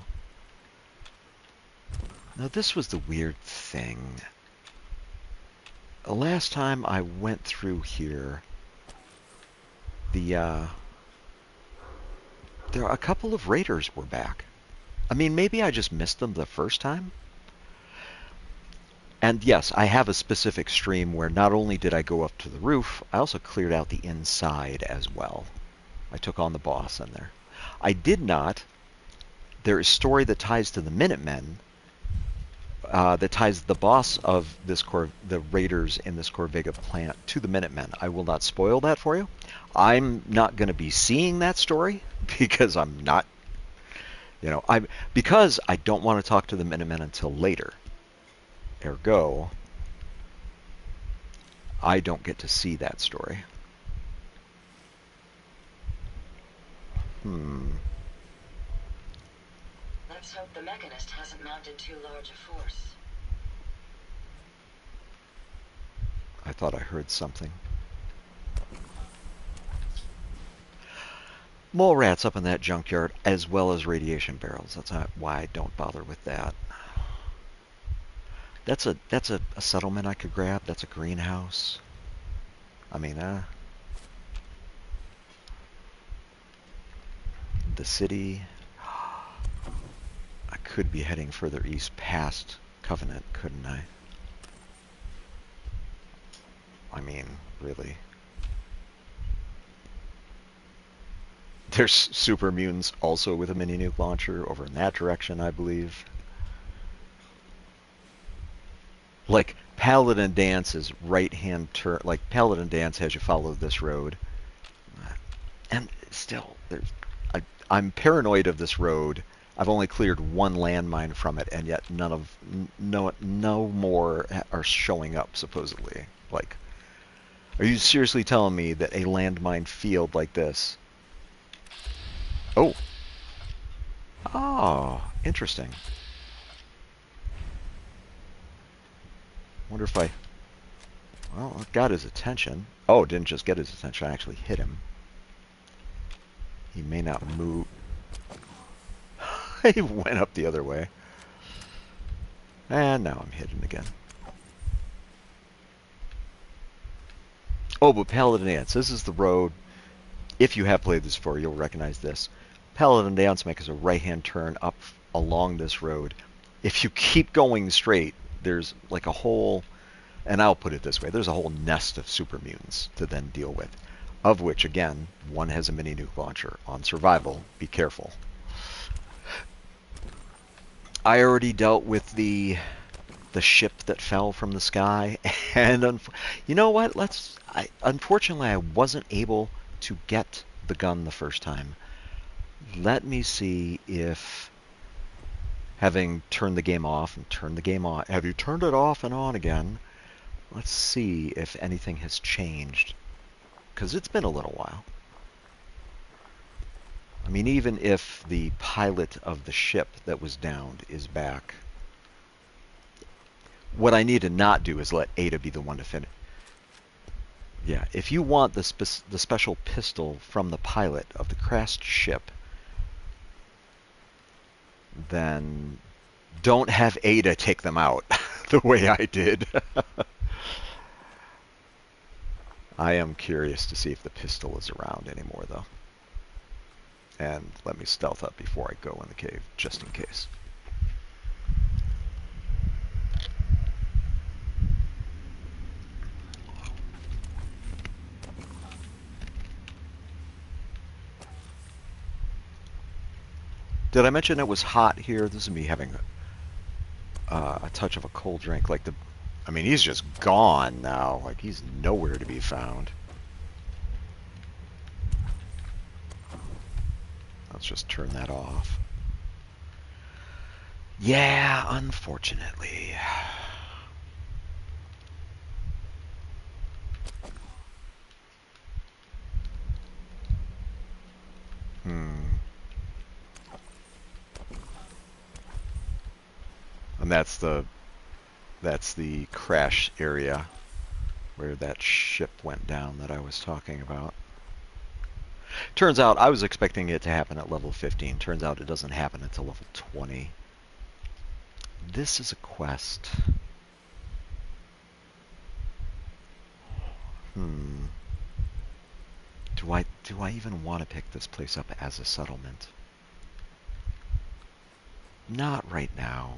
Now, this was the weird thing. The last time I went through here, there are a couple of raiders were back. I mean, maybe I just missed them the first time. And yes, I have a specific stream where not only did I go up to the roof, I also cleared out the inside as well. I took on the boss in there. I did not. There is story that ties to the Minutemen, that ties the boss of the raiders in this Corvega plant to the Minutemen. I will not spoil that for you. I'm not going to be seeing that story because I'm not, you know, because I don't want to talk to the Minutemen until later. Ergo, I don't get to see that story. Let's hope the Mechanist hasn't mounted too large a force. I thought I heard something. Mole rats up in that junkyard, as well as radiation barrels. That's not why I don't bother with that. That's a settlement I could grab. That's a greenhouse. I mean, the city. I could be heading further east past Covenant, couldn't I? I mean, really. There's super mutants also with a mini nuke launcher over in that direction, I believe. Like, Paladin Dance is right-hand turn. Like, Paladin Dance has you follow this road. And still, I'm paranoid of this road. I've only cleared one landmine from it, and yet no more are showing up, supposedly. Like, are you seriously telling me that a landmine field like this... Oh. Oh, interesting. Wonder if I... Well, it got his attention. Oh, it didn't just get his attention, I actually hit him. He may not move. He went up the other way. And now I'm hidden again. Oh, but Paladin Dance. This is the road. If you have played this before, you'll recognize this. Paladin Dance makes a right-hand turn up along this road. If you keep going straight, there's like a whole, and I'll put it this way, there's a whole nest of super mutants to then deal with, of which, again, one has a mini nuke launcher. On survival, be careful. I already dealt with the ship that fell from the sky, and you know what? Unfortunately, I wasn't able to get the gun the first time. Let me see if, having turned the game off and turned the game on, have you turned it off and on again? Let's see if anything has changed, because it's been a little while. I mean, even if the pilot of the ship that was downed is back, what I need to not do is let Ada be the one to finish. Yeah, if you want the special pistol from the pilot of the crashed ship, then don't have Ada take them out the way I did. I am curious to see if the pistol is around anymore, though. And let me stealth up before I go in the cave, just in case. Did I mention it was hot here? This is me having a touch of a cold drink. Like I mean, he's just gone now. Like, he's nowhere to be found. Let's just turn that off. Yeah, unfortunately. And that's the crash area where that ship went down that I was talking about. Turns out I was expecting it to happen at level 15. Turns out it doesn't happen until level 20. This is a quest. Do I even want to pick this place up as a settlement? Not right now.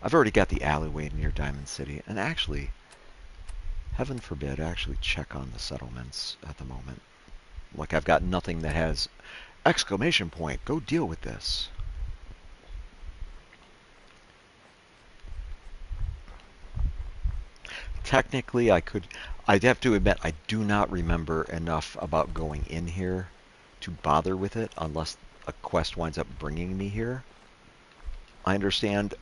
I've already got the alleyway near Diamond City, and actually, heaven forbid, I actually check on the settlements at the moment. Like, I've got nothing that has exclamation point, go deal with this. Technically, I'd have to admit, I do not remember enough about going in here to bother with it unless a quest winds up bringing me here. I understand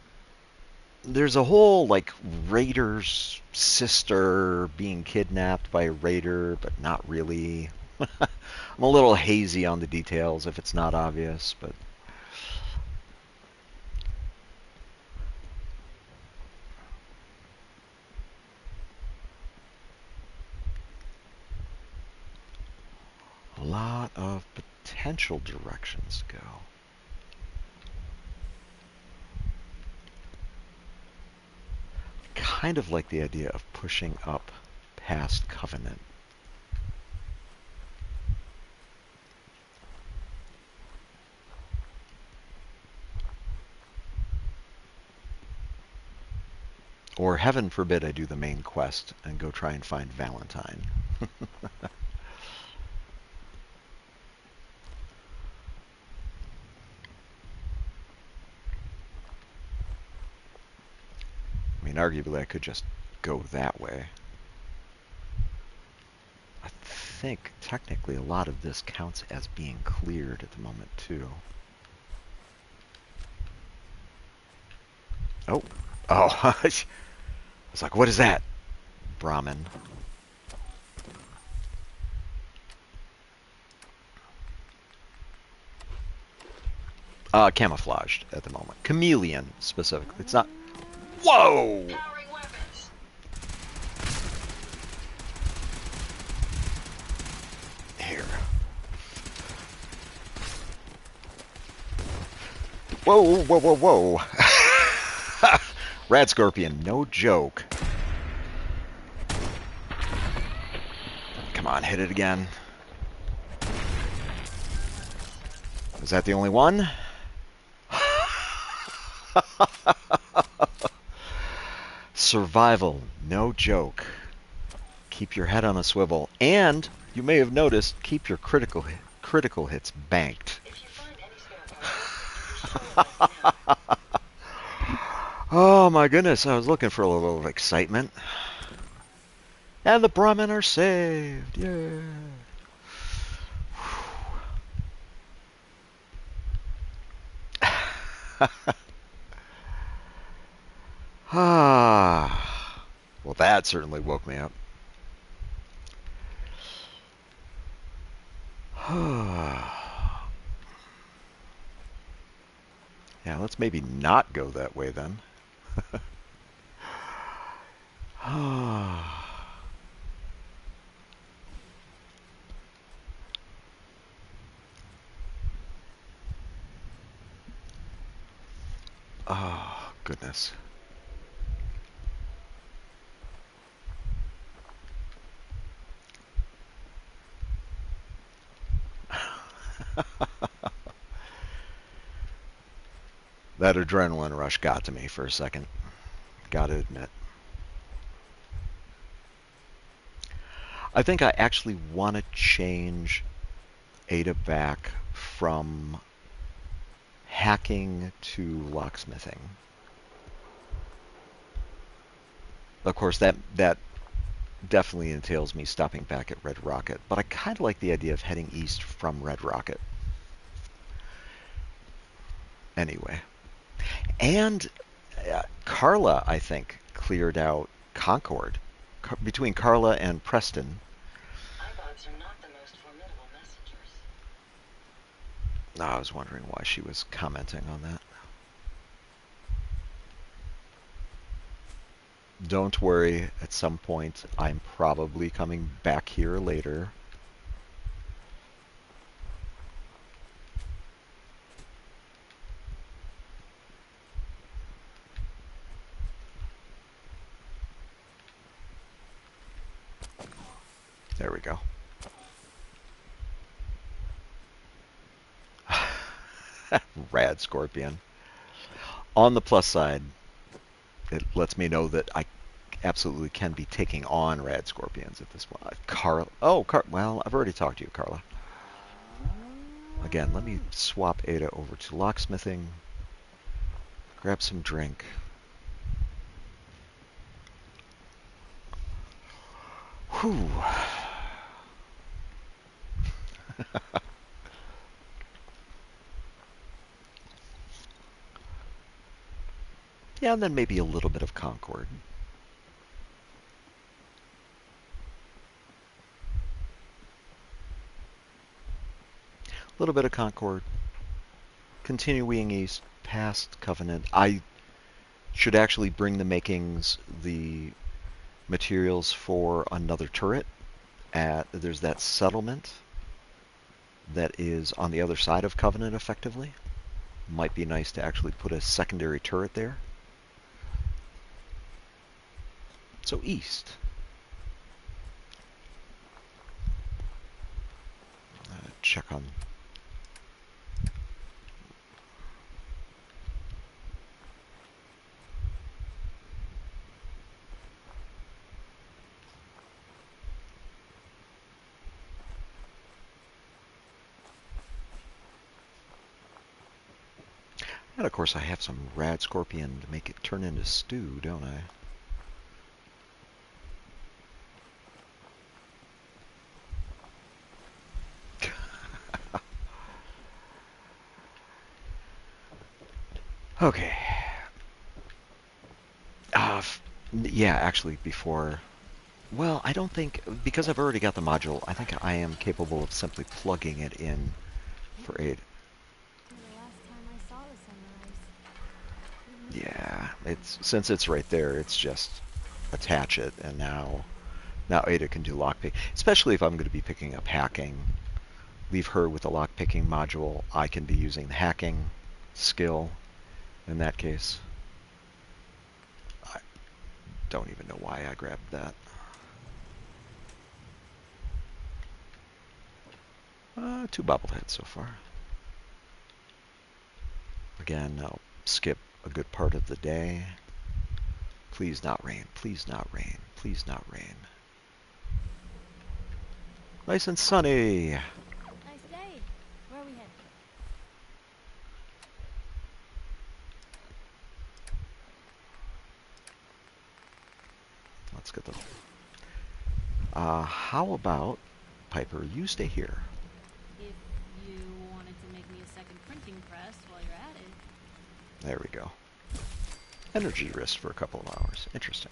there's a whole, like, raider's sister being kidnapped by a raider, but not really. I'm a little hazy on the details if it's not obvious, but... a lot of potential directions to go. Kind of like the idea of pushing up past Covenant. Or heaven forbid I do the main quest and go try and find Valentine. I mean, arguably I could just go that way. I think technically a lot of this counts as being cleared at the moment too. Oh. Oh. I was like, what is that? Brahmin. Camouflaged at the moment. Chameleon, specifically. It's not... Whoa! Powering weapons. Here. Whoa, whoa, whoa, whoa. Rad Scorpion, no joke. Come on, hit it again. Is that the only one? Survival, no joke. Keep your head on a swivel, and you may have noticed, keep your critical hits banked. If you find any spare parts, you should let me know. Oh my goodness, I was looking for a little of excitement. And the Brahmin are saved. Yeah. Ah. Well, that certainly woke me up. Yeah, let's maybe not go that way then. Oh, goodness. That adrenaline rush got to me for a second. Gotta admit. I think I actually want to change Ada back from hacking to locksmithing. Of course, that definitely entails me stopping back at Red Rocket, but I kind of like the idea of heading east from Red Rocket. Anyway. And Carla, I think, cleared out Concord. Between Carla and Preston. iBots are not the most formidable messengers. I was wondering why she was commenting on that. Don't worry, at some point I'm probably coming back here later. There we go. Rad Scorpion. On the plus side, it lets me know that I absolutely can be taking on Rad Scorpions at this point. Carla. Oh, well, I've already talked to you, Carla. Again, let me swap Ada over to locksmithing. Grab some drink. Whew. Yeah, and then maybe a little bit of Concord. A little bit of Concord. Continuing east past Covenant. I should actually bring the makings, the materials for another turret. There's that settlement that is on the other side of Covenant, effectively. Might be nice to actually put a secondary turret there. So east. Check on... And of course I have some Rad Scorpion to make it turn into stew, don't I? Okay. Yeah, actually, before... Well, I don't think... Because I've already got the module, I think I am capable of simply plugging it in for aid. The last time I saw the sunrise. Yeah, since it's right there, it's just attach it, and now Ada can do lockpick. Especially if I'm going to be picking up hacking. Leave her with the lockpicking module. I can be using the hacking skill in that case. I don't even know why I grabbed that. 2 bobbleheads so far. Again, I'll skip a good part of the day. Please not rain. Please not rain. Please not rain. Nice and sunny. Nice day. Where are we headed? Let's get them. How about, Piper, you stay here. If you wanted to make me a second printing press while you're at it. There we go. Energy wrist for a couple of hours. Interesting.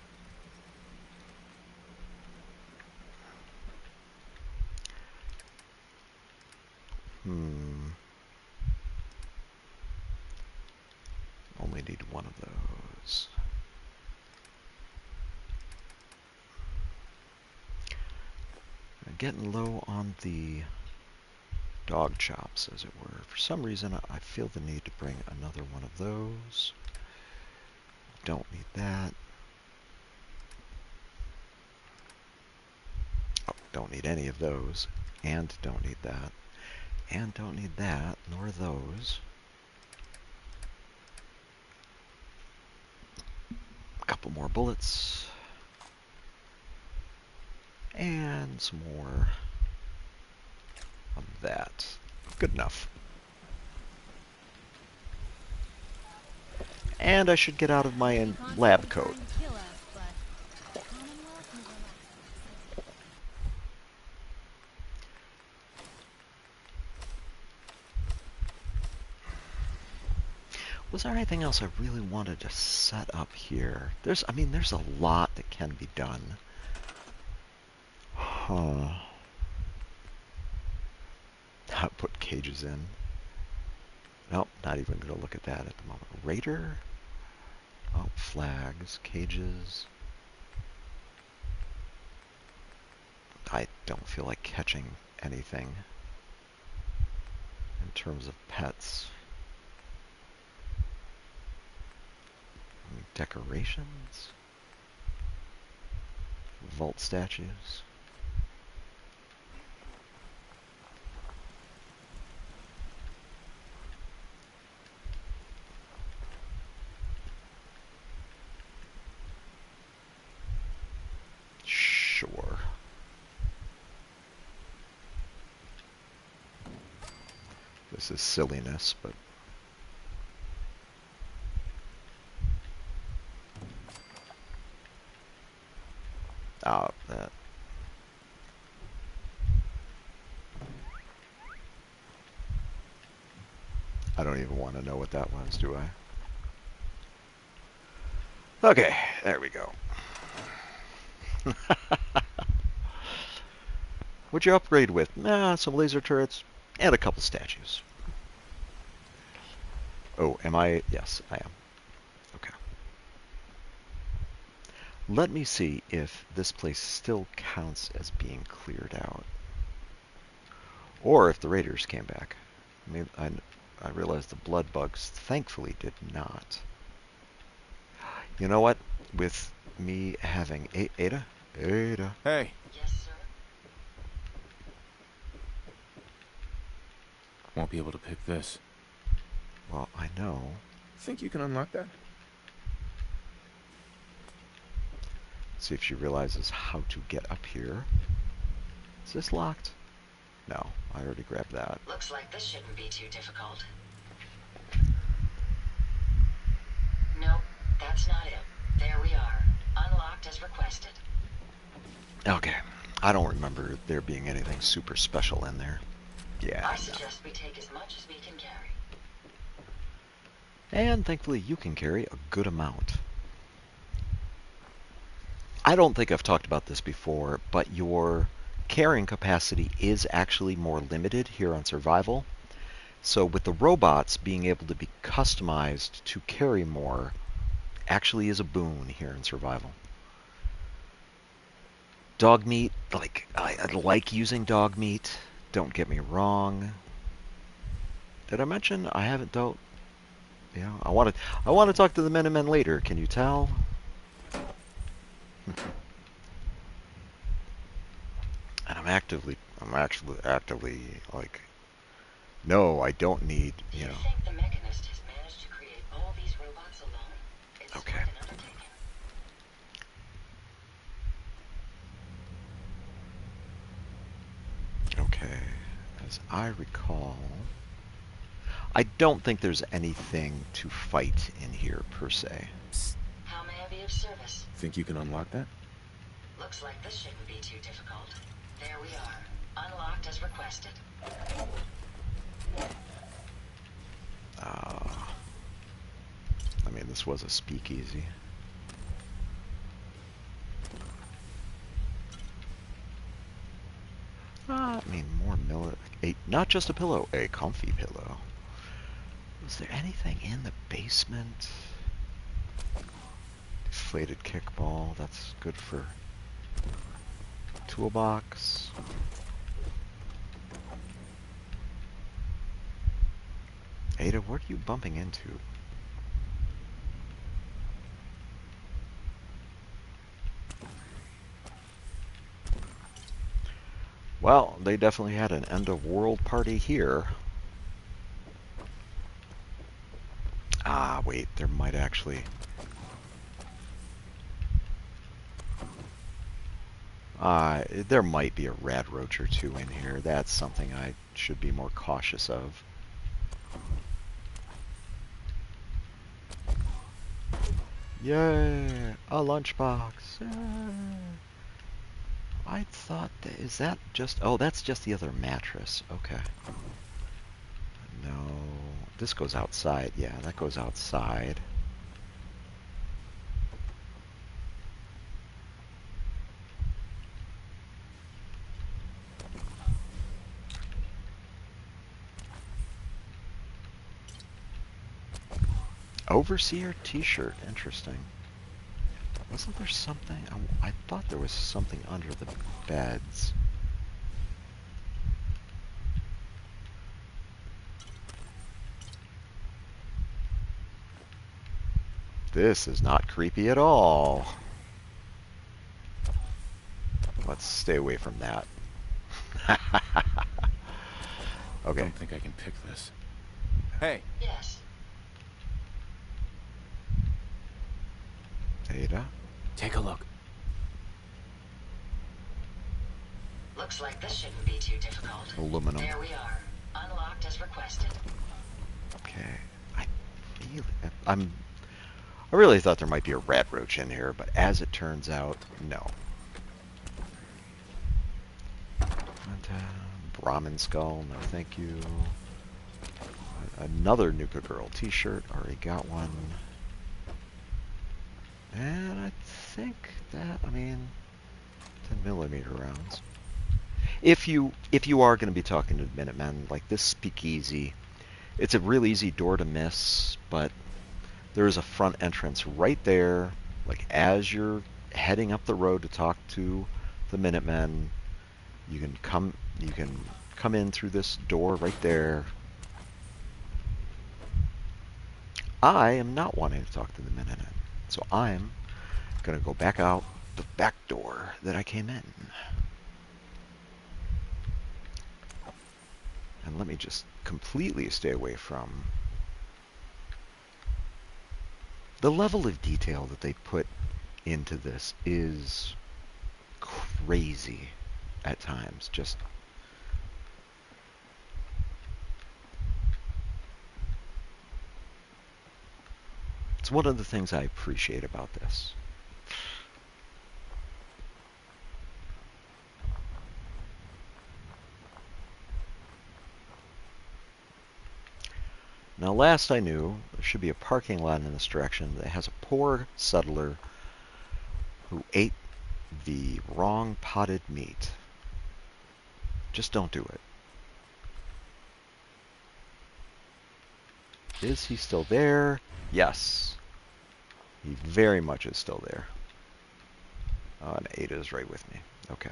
Only need one of those. I'm getting low on the dog chops, as it were. For some reason, I feel the need to bring another one of those. Don't need that. Oh, don't need any of those. And don't need that. And don't need that, nor those. A couple more bullets. And some more of that. Good enough. And I should get out of my Enemy constantly lab coat. trying to kill us, but the Commonwealth never lets. Was there anything else I really wanted to set up here? There's a lot that can be done. Huh. I put cages in. Nope, not even going to look at that at the moment. Raider? Oh, flags, cages. I don't feel like catching anything in terms of pets. Decorations? Vault statues? Sure. This is silliness, but that. I don't even want to know what that was, do I? Okay, there we go. What'd you upgrade with? Some laser turrets and a couple statues. Oh, am I? Yes, I am. Okay. Let me see if this place still counts as being cleared out. Or if the raiders came back. I realized the blood bugs thankfully did not. You know what? With me having Ada? Ada. Hey, Yes, sir. won't be able to pick this. Well, I know. Think you can unlock that? See if she realizes how to get up here. Is this locked? No, I already grabbed that. Looks like this shouldn't be too difficult. Nope, that's not it. There we are. Unlocked as requested. Okay. I don't remember there being anything super special in there. Yeah, I no. suggest we take as much as we can carry. And thankfully you can carry a good amount. I don't think I've talked about this before, but your carrying capacity is actually more limited here on Survival. So with the robots being able to be customized to carry more actually is a boon here in Survival. Dog meat, like, I like using dog meat, don't get me wrong. Did I mention I haven't dealt? Yeah, I want to talk to the Minutemen later, can you tell? And I'm actually like, no, I don't need, Do you you know. think the Mechanist has managed to create all these robots alone? It's Okay. quite an undertaking. Okay, as I recall, I don't think there's anything to fight in here per se. How may I be of service? Think you can unlock that? Looks like this shouldn't be too difficult. There we are. Unlocked as requested. I mean, this was a speakeasy. I mean, more not just a pillow, a comfy pillow. Is there anything in the basement? Deflated kickball, that's good for toolbox. Ada, what are you bumping into? Well, they definitely had an end of world party here. Ah, wait, there might actually... there might be a rad roach or two in here. That's something I should be more cautious of. Yay! A lunchbox! I thought that... Is that just... Oh, that's just the other mattress. Okay. No... This goes outside. Yeah, that goes outside. Overseer t-shirt. Interesting. Wasn't there something? I thought there was something under the beds. This is not creepy at all. Let's stay away from that. Okay. I don't think I can pick this. Hey! Yes. Ada? Take a look. Looks like this shouldn't be too difficult. Aluminum. There we are. Unlocked as requested. Okay. I really thought there might be a rat roach in here, but as it turns out, no. And, Brahmin skull, no thank you. Another Nuka Girl t-shirt, already got one. And I think that, 10mm rounds. If you are going to be talking to the Minutemen, like this speakeasy, it's a real easy door to miss, but there is a front entrance right there. Like as you're heading up the road to talk to the Minutemen, you can come in through this door right there. I am not wanting to talk to the Minutemen, so I'm going to go back out the back door that I came in. And let me just completely stay away from the level of detail that they put into this is crazy at times. Just it's one of the things I appreciate about this. Now, last I knew, there should be a parking lot in this direction that has a poor settler who ate the wrong potted meat. Just don't do it. Is he still there? Yes. He very much is still there. Oh, and Ada is right with me. Okay.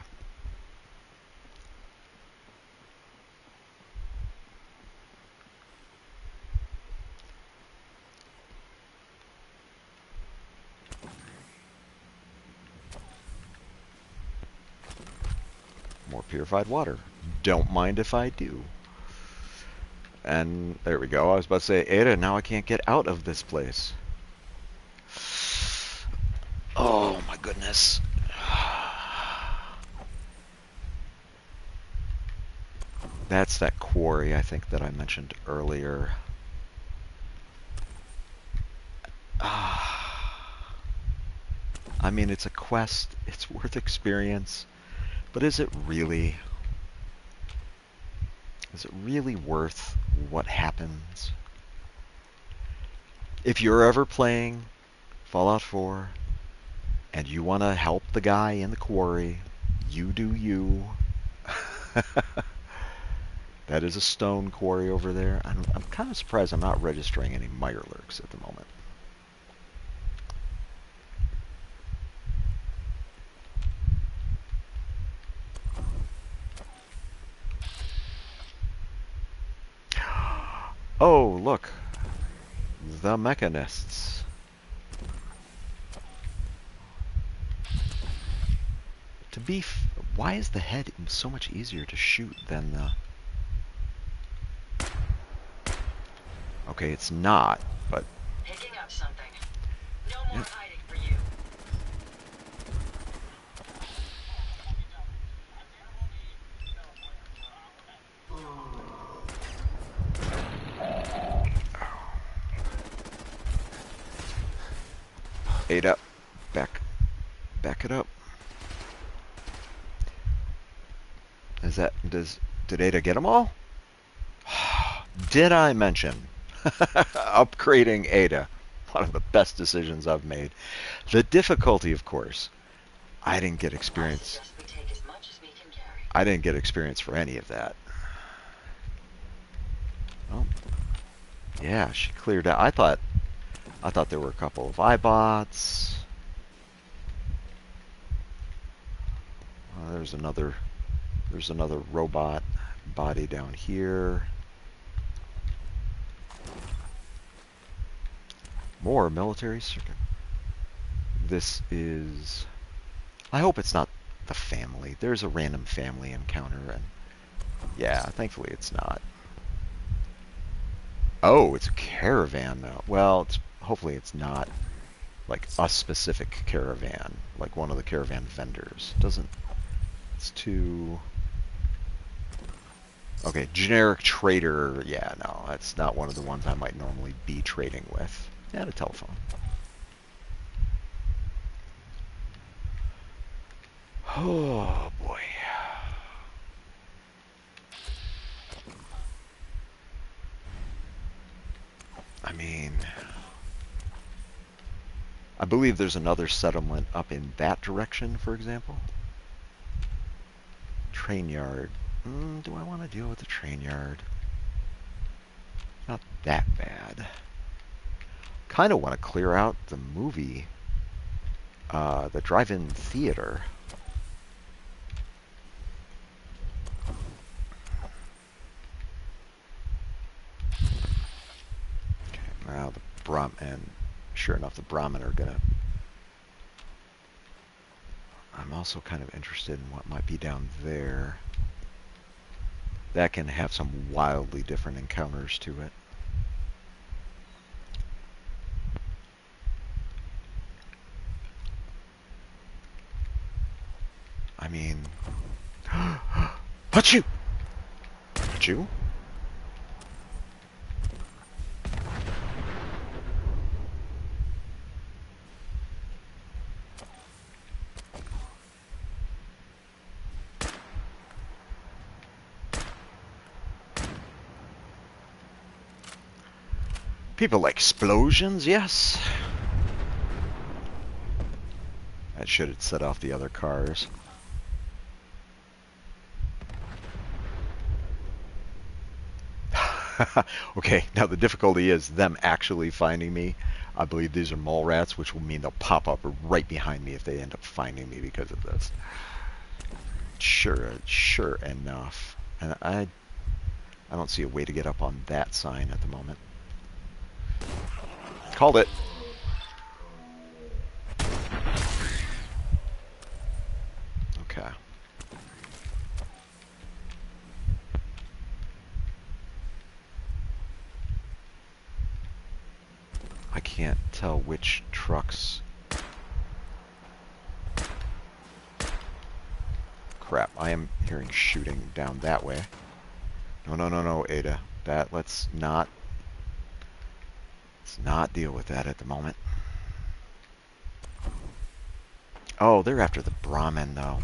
More purified water. Don't mind if I do. And there we go. I was about to say, Ada, now I can't get out of this place. Oh my goodness. That's that quarry, I think, that I mentioned earlier. I mean, it's a quest. It's worth experience. But is it really? Is it really worth what happens? If you're ever playing Fallout 4 and you want to help the guy in the quarry, you do you. That is a stone quarry over there. I'm kind of surprised I'm not registering any Mirelurks at the moment. Oh, look. The mechanists. Why is the head so much easier to shoot than the... Okay, it's not, but... Picking up something. No more Yep. hiding for you. Ada, back it up. Did Ada get them all? Did I mention upgrading Ada? One of the best decisions I've made. The difficulty, of course, I didn't get I experience. suggest we take as much as we can carry. I didn't get experience for any of that. Oh, yeah, she cleared out. I thought there were a couple of iBots. There's another robot body down here. More military circuit. This is... I hope it's not the family. There's a random family encounter, and yeah, thankfully it's not. Oh, it's a caravan now. Well, hopefully it's not like a specific caravan, like one of the caravan vendors. It's too... Okay, generic trader. Yeah, no, that's not one of the ones I might normally be trading with. And a telephone. Oh, boy. I mean... I believe there's another settlement up in that direction, for example. Train yard. Do I want to deal with the train yard? Not that bad. Kind of want to clear out the movie, the drive-in theater. Okay, now the and sure enough, the Brahmin are gonna... I'm also kind of interested in what might be down there. That can have some wildly different encounters to it. I mean... Achoo! Achoo? People like explosions, yes. That should have set off the other cars. Okay, now the difficulty is them actually finding me. I believe these are mole rats, which will mean they'll pop up right behind me if they end up finding me because of this. Sure enough. And I don't see a way to get up on that sign at the moment. Called it. Okay. I can't tell which trucks. Crap, I am hearing shooting down that way. No, Ada. Let's not deal with that at the moment. Oh, they're after the Brahmin, though.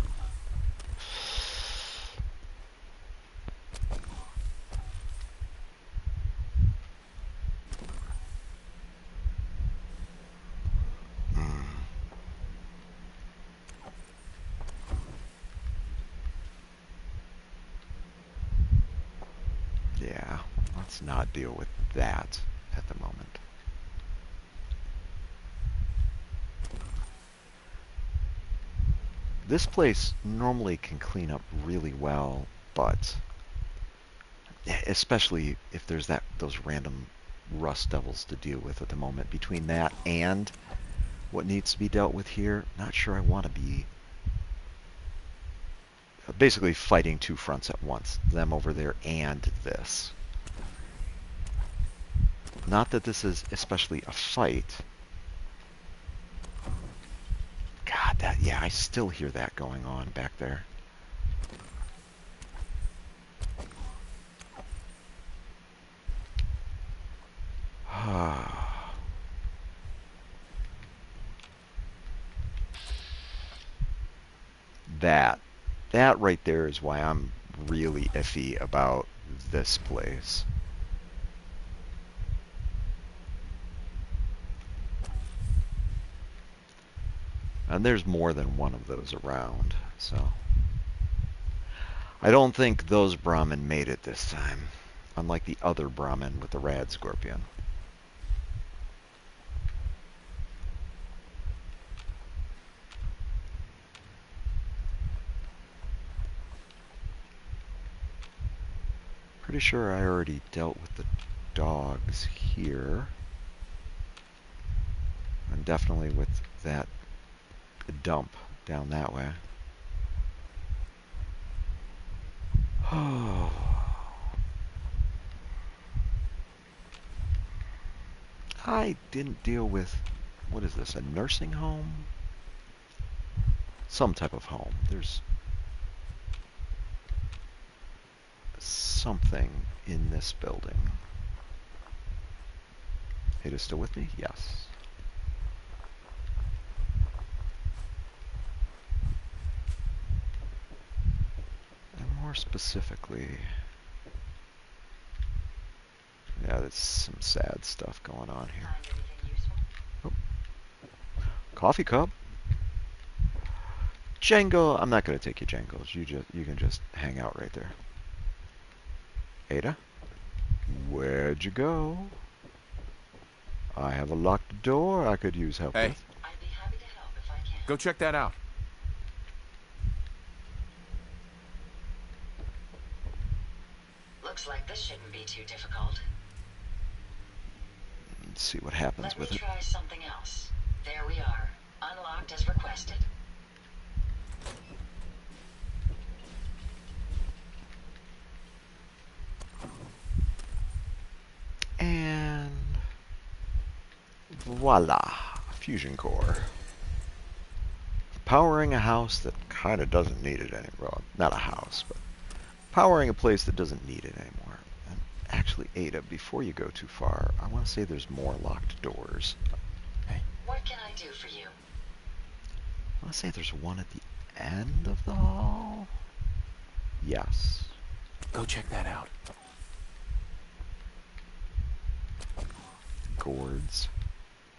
Yeah, let's not deal with that at the moment. This place normally can clean up really well, but especially if there's those random rust devils to deal with at the moment. Between that and what needs to be dealt with here, not sure I want to be basically fighting two fronts at once. Them over there and this. Not that this is especially a fight. God, yeah, I still hear that going on back there. That right there is why I'm really iffy about this place. And there's more than one of those around, so I don't think those Brahmin made it this time, unlike the other Brahmin with the rad scorpion. Pretty sure I already dealt with the dogs here. And definitely with that dump down that way. Oh. I didn't deal with, what is this, a nursing home? Some type of home. There's something in this building. Ada's still with me? Yes. And more specifically, yeah, there's some sad stuff going on here. Oh. Coffee cup. Django, I'm not going to take you, Django. You can just hang out right there. Ada, where'd you go? I have a locked door I could use help Hey. with. I'd be happy to help if I can. Go check that out. Looks like this shouldn't be too difficult. Let's see what happens Let with me it. try something else. There we are. Unlocked as requested. And voila, fusion core. Powering a house that kind of doesn't need it anymore. Not a house, but powering a place that doesn't need it anymore. And actually, Ada, before you go too far, I want to say there's more locked doors. Hey. What can I do for you? I want to say there's one at the end of the hall. Yes. Go check that out. Gourds.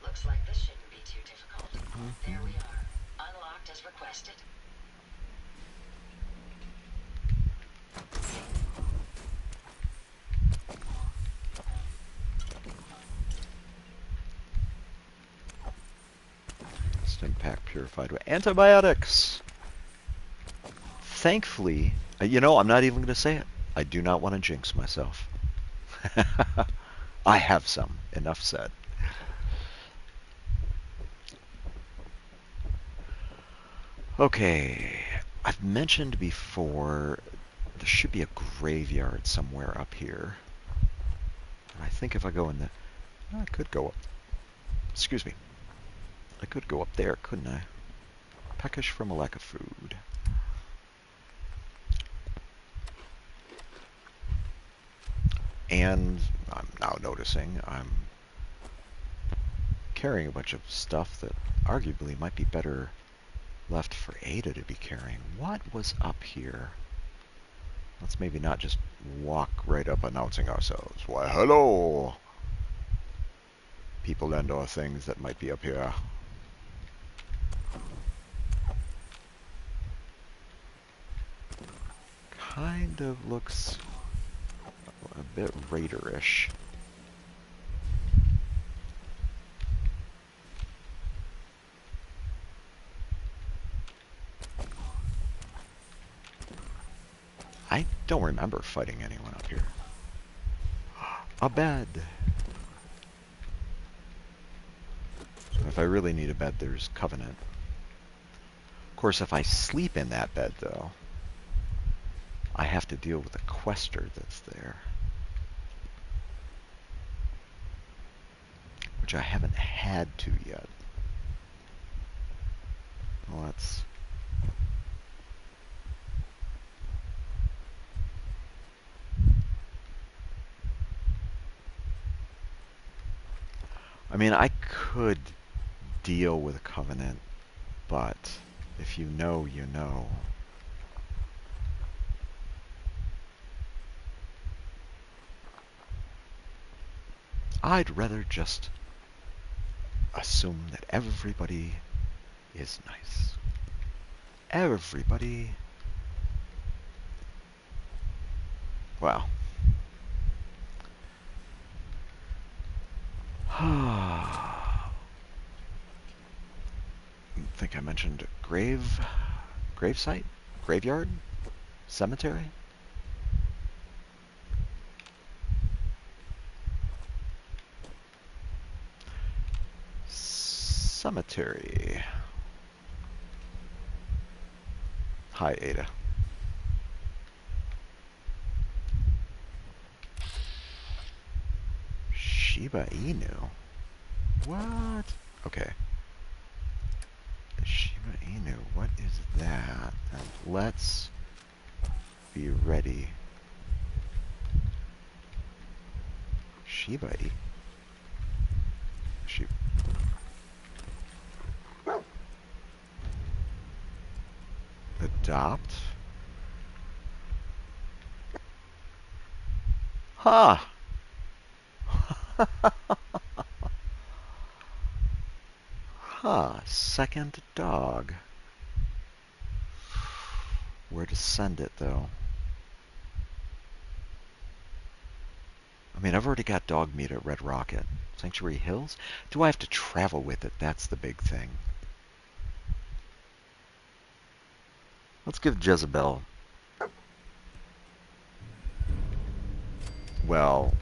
Looks like this shouldn't be too difficult. There we are. Unlocked as requested. Stim pack purified with antibiotics. Thankfully, you know, I'm not even going to say it. I do not want to jinx myself. I have some. Enough said. Okay. I've mentioned before there should be a graveyard somewhere up here. And I think if I go in the... I could go up. Excuse me. I could go up there, couldn't I? Peckish from a lack of food. And I'm now noticing I'm carrying a bunch of stuff that arguably might be better left for Ada to be carrying. What was up here? Let's maybe not just walk right up announcing ourselves. Why, hello! People and or things that might be up here. Kind of looks... a bit raiderish. I don't remember fighting anyone up here. A bed. So if I really need a bed, there's Covenant. Of course, if I sleep in that bed, though, I have to deal with the quester that's there. Which I haven't had to yet. Well, that's... I mean, I could deal with a Covenant, but if you know, you know. I'd rather just assume that everybody is nice. Everybody... Well. I think I mentioned gravesite? Graveyard? Cemetery? Cemetery. Hi, Ada. Shiba Inu? What? Okay. Shiba Inu, what is that? And let's be ready. Shiba Inu? Adopt? Huh. Huh. Second dog. Where to send it, though? I mean, I've already got dog meat at Red Rocket. Sanctuary Hills? Do I have to travel with it? That's the big thing. Let's give Jezebel... Well,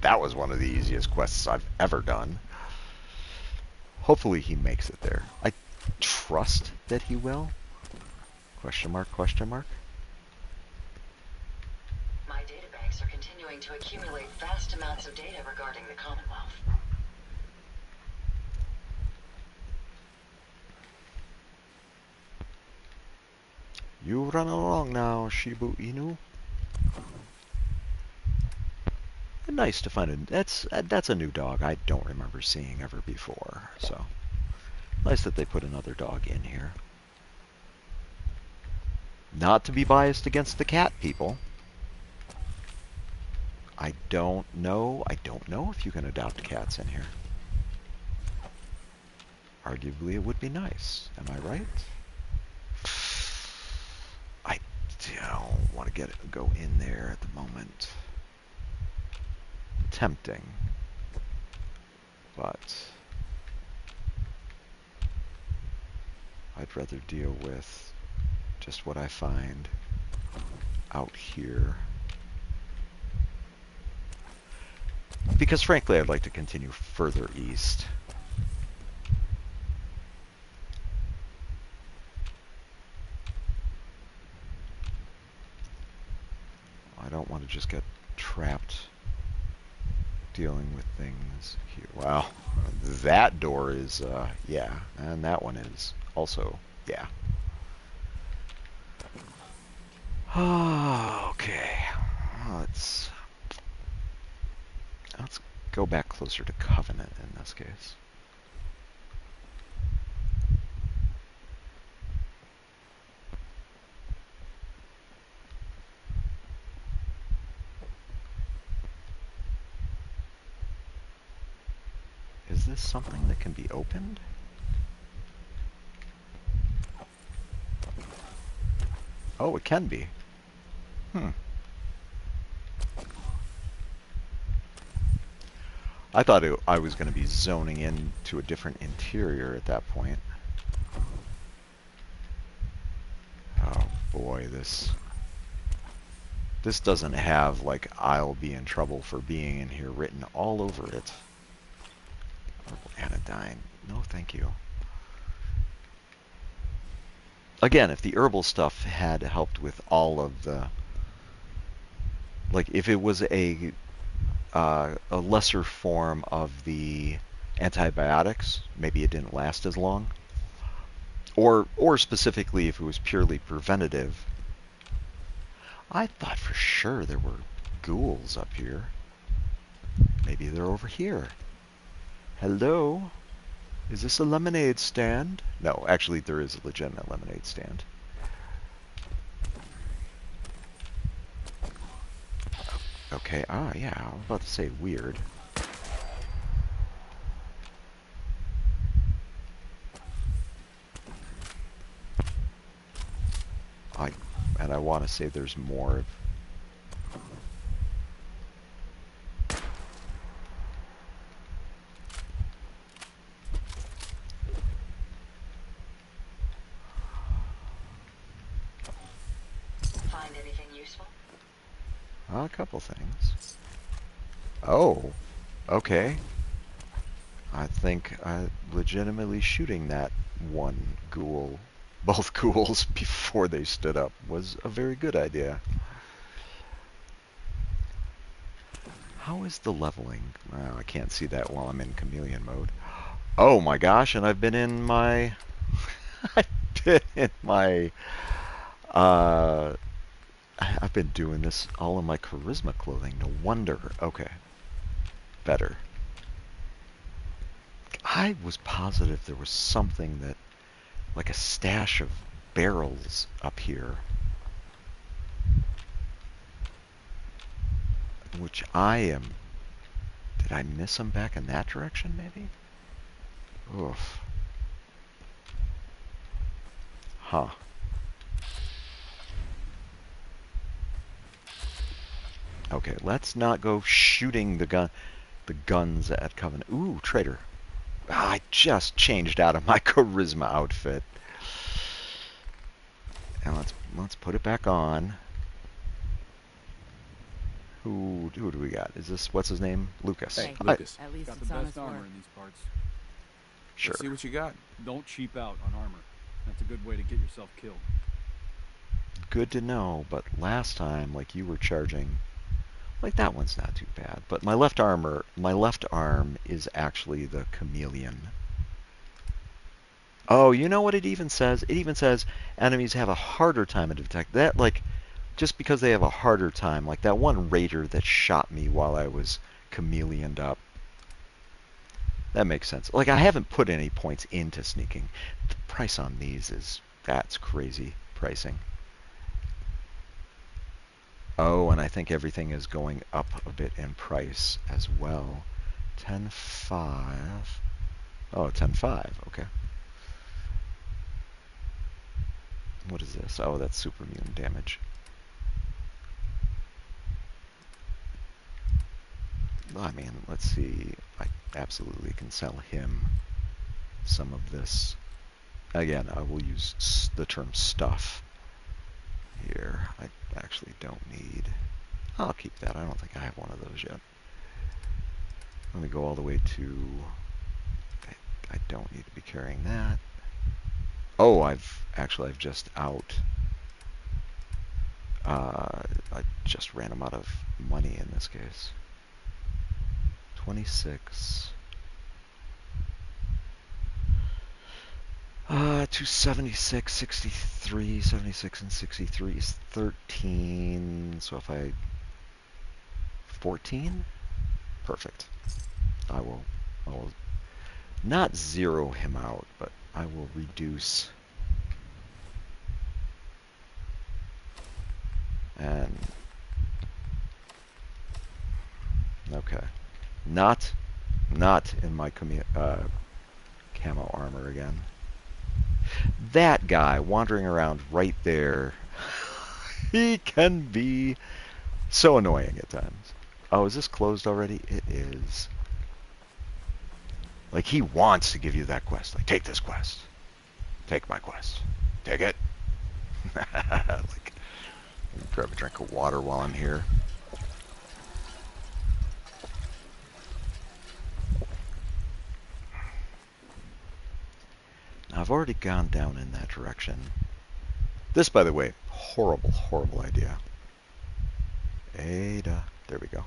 that was one of the easiest quests I've ever done. Hopefully he makes it there. I trust that he will. Question mark, question mark. My databanks are continuing to accumulate vast amounts of data regarding the Commonwealth. You run along now, Shiba Inu. Nice to find that's a new dog I don't remember seeing ever before. So nice that they put another dog in here. Not to be biased against the cat people. I don't know if you can adopt cats in here. Arguably it would be nice. Am I right? I don't want to go in there at the moment. Tempting, but I'd rather deal with just what I find out here. Because frankly, I'd like to continue further east. I don't want to just get trapped dealing with things here. Wow, that door is, yeah, and that one is also, yeah. Okay, let's go back closer to Covenant in this case. Is this something that can be opened? Oh, it can be. Hmm. I thought I was going to be zoning in to a different interior at that point. Oh boy, this doesn't have like "I'll be in trouble for being in here" written all over it. Herbal anodyne. No, thank you. Again, if the herbal stuff had helped with all of the, like, if it was a lesser form of the antibiotics, maybe it didn't last as long. Or specifically if it was purely preventative. I thought for sure there were ghouls up here. Maybe they're over here. Hello? Is this a lemonade stand? No, actually there is a legitimate lemonade stand. Okay, yeah, I was about to say weird. And I want to say there's more. Find anything useful? A couple things. Oh, okay. I think legitimately shooting that one ghoul, both ghouls, before they stood up was a very good idea. How is the leveling? I can't see that while I'm in chameleon mode. Oh my gosh, and I've been in my... I've been in my... I've been doing this all in my charisma clothing. No wonder. Okay. Better. I was positive there was something that... like a stash of barrels up here. Which I am... Did I miss them back in that direction, maybe? Oof. Huh. Okay, let's not go shooting the guns at Covenant. Ooh, traitor. I just changed out of my charisma outfit. And let's put it back on. Who do we got? Is this, what's his name? Lucas. Hey, Hey, Lucas. at least Got the it's on best his armor work. in these parts. Sure. Let's see what you got. Don't cheap out on armor. That's a good way to get yourself killed. Good to know, but last time, like, you were charging... Like, that one's not too bad. But my left arm is actually the chameleon. Oh, you know what it even says? It even says enemies have a harder time to detect. That, like, just because they have a harder time, like that one raider that shot me while I was chameleoned up. That makes sense. Like, I haven't put any points into sneaking. The price on these that's crazy pricing. Oh, and I think everything is going up a bit in price as well. 10.5. Oh, 10.5. Okay. What is this? Oh, that's super mutant damage. Well, I mean, let's see. I absolutely can sell him some of this. Again, I will use the term stuff here. I actually don't need... I'll keep that. I don't think I have one of those yet. Let me go all the way to... I don't need to be carrying that. Oh, I've just out... I just ran him out of money in this case. 26... 276, 63, 76 and 63 is 13. So if I... 14? Perfect. I will not zero him out, but I will reduce. And... Okay. Not in my camo armor again. That guy wandering around right there, he can be so annoying at times. Oh, is this closed already? It is. Like, he wants to give you that quest. Like, take this quest. Take my quest. Take it. Like, grab a drink of water while I'm here. I've already gone down in that direction. This, by the way, horrible, horrible idea. Ada. There we go.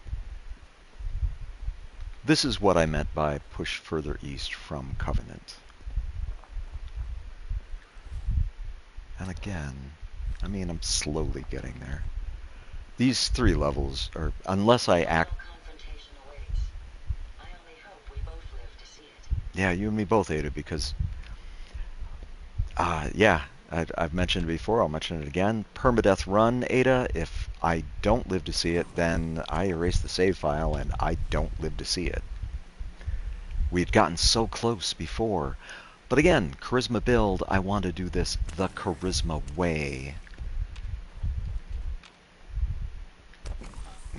This is what I meant by push further east from Covenant. And again, I mean, I'm slowly getting there. These 3 levels are, unless I act... Confrontation awaits. I only hope we both live to see it. Yeah, you and me both, Ada, because... yeah, I've mentioned it before, I'll mention it again. Permadeath run, Ada. If I don't live to see it, then I erase the save file and I don't live to see it. We'd gotten so close before. But again, Charisma build, I want to do this the Charisma way.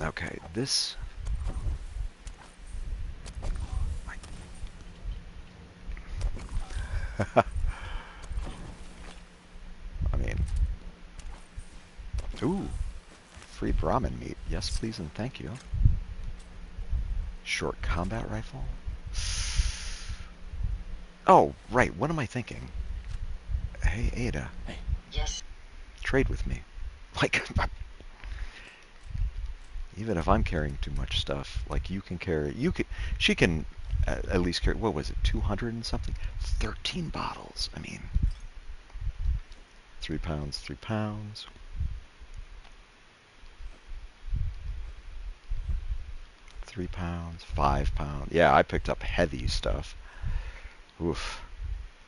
Okay, this... I mean... Ooh! Free Brahmin meat. Yes, please and thank you. Short combat rifle? Oh, right, what am I thinking? Hey, Ada. Hey. Yes. Trade with me. Like, even if I'm carrying too much stuff, like you can carry, she can at least carry, what was it, 200 and something? 13 bottles. I mean, 3 pounds, 3 pounds. £3, £5. Yeah, I picked up heavy stuff. Oof.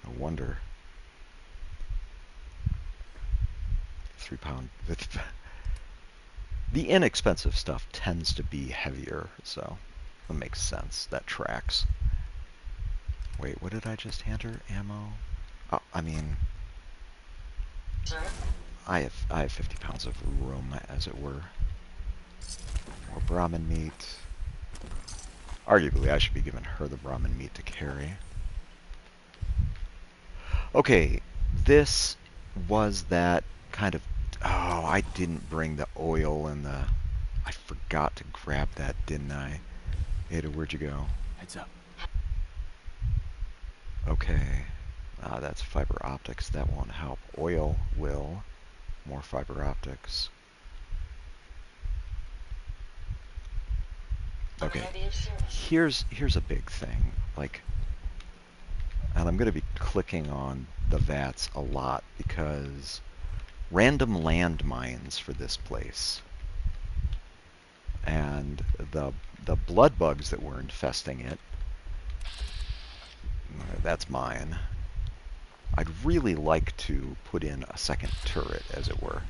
No wonder. £3. The inexpensive stuff tends to be heavier, so that makes sense. That tracks. Wait, what did I just hand her? Ammo? Oh, I mean, Sir? I have 50 pounds of room, as it were. More Brahmin meat. Arguably, I should be giving her the Brahmin meat to carry. Okay, this was that kind of... Oh, I didn't bring the oil and the... I forgot to grab that, didn't I? Ada, where'd you go? Heads up. Okay. That's fiber optics. That won't help. Oil will. More fiber optics. Okay. Here's a big thing. Like, and I'm going to be clicking on the VATS a lot because random landmines for this place and the blood bugs that were infesting it. That's mine. I'd really like to put in a second turret, as it were.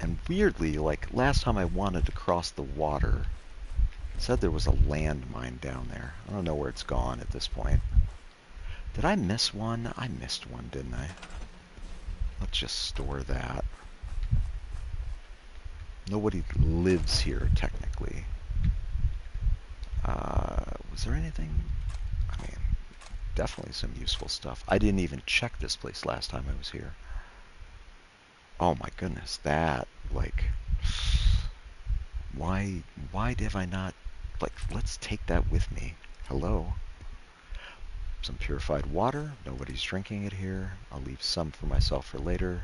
And weirdly, like last time I wanted to cross the water, it said there was a landmine down there. I don't know where it's gone at this point. Did I miss one? I missed one, didn't I? Let's just store that. Nobody lives here, technically. Was there anything? I mean, definitely some useful stuff. I didn't even check this place last time I was here. Oh my goodness, that, like, why did I not, like, let's take that with me. Hello? Some purified water. Nobody's drinking it here. I'll leave some for myself for later.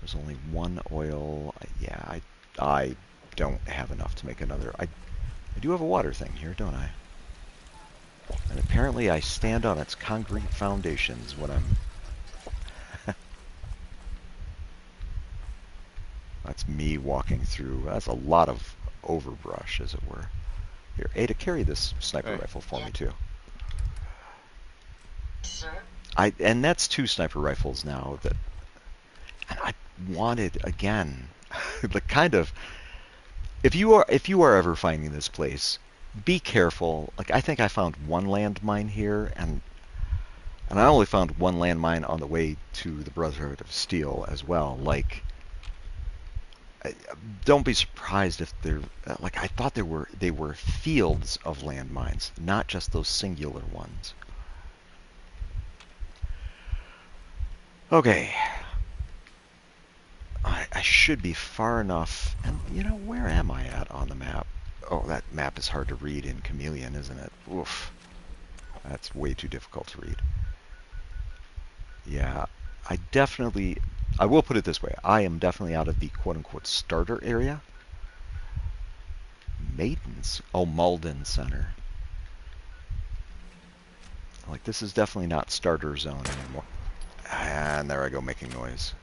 There's only one oil. Yeah, I don't have enough to make another. I do have a water thing here, don't I? And apparently I stand on its concrete foundations when I'm... That's me walking through. That's a lot of overbrush, as it were. Here, Ada, carry this sniper rifle for me, too. Sir? And that's 2 sniper rifles now that... And I wanted, again, the kind of... If you are ever finding this place, be careful. Like, I think I found one landmine here, and I only found one landmine on the way to the Brotherhood of Steel as well. Like, Don't be surprised if they're like I thought they were fields of landmines, not just those singular ones. Okay. I should be far enough. And, you know, where am I at on the map? Oh, that map is hard to read in Chameleon, isn't it? Oof. That's way too difficult to read. Yeah, I will put it this way. I am definitely out of the quote-unquote starter area. Maidens? Oh, Malden Center. Like, this is definitely not starter zone anymore. And there I go making noise.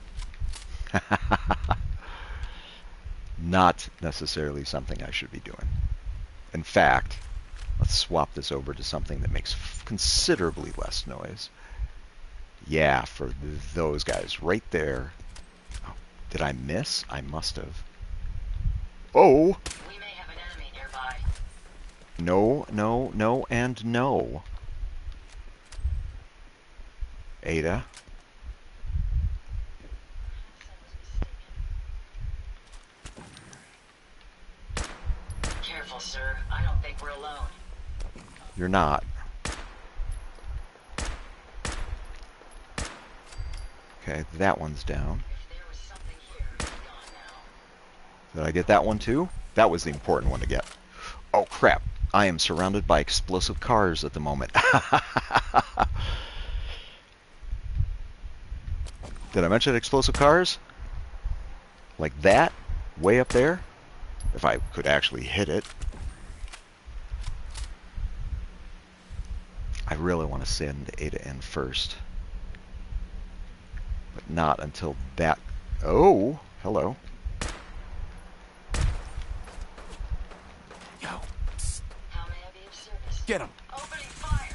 Not necessarily something I should be doing. In fact, let's swap this over to something that makes considerably less noise. Yeah, for those guys right there. Oh, did I miss? I must have. Oh! We may have an enemy nearby. No, no, no, and no. Ada. Careful, sir. I don't think we're alone. You're not. Okay, that one's down. If there was something here, it's gone now. Did I get that one too? That was the important one to get. Oh crap. I am surrounded by explosive cars at the moment. Did I mention explosive cars? Like that? Way up there? If I could actually hit it. I really want to send Ada in first. But not until that... Oh, hello. Yo, How may I be of service? get him. Opening fire!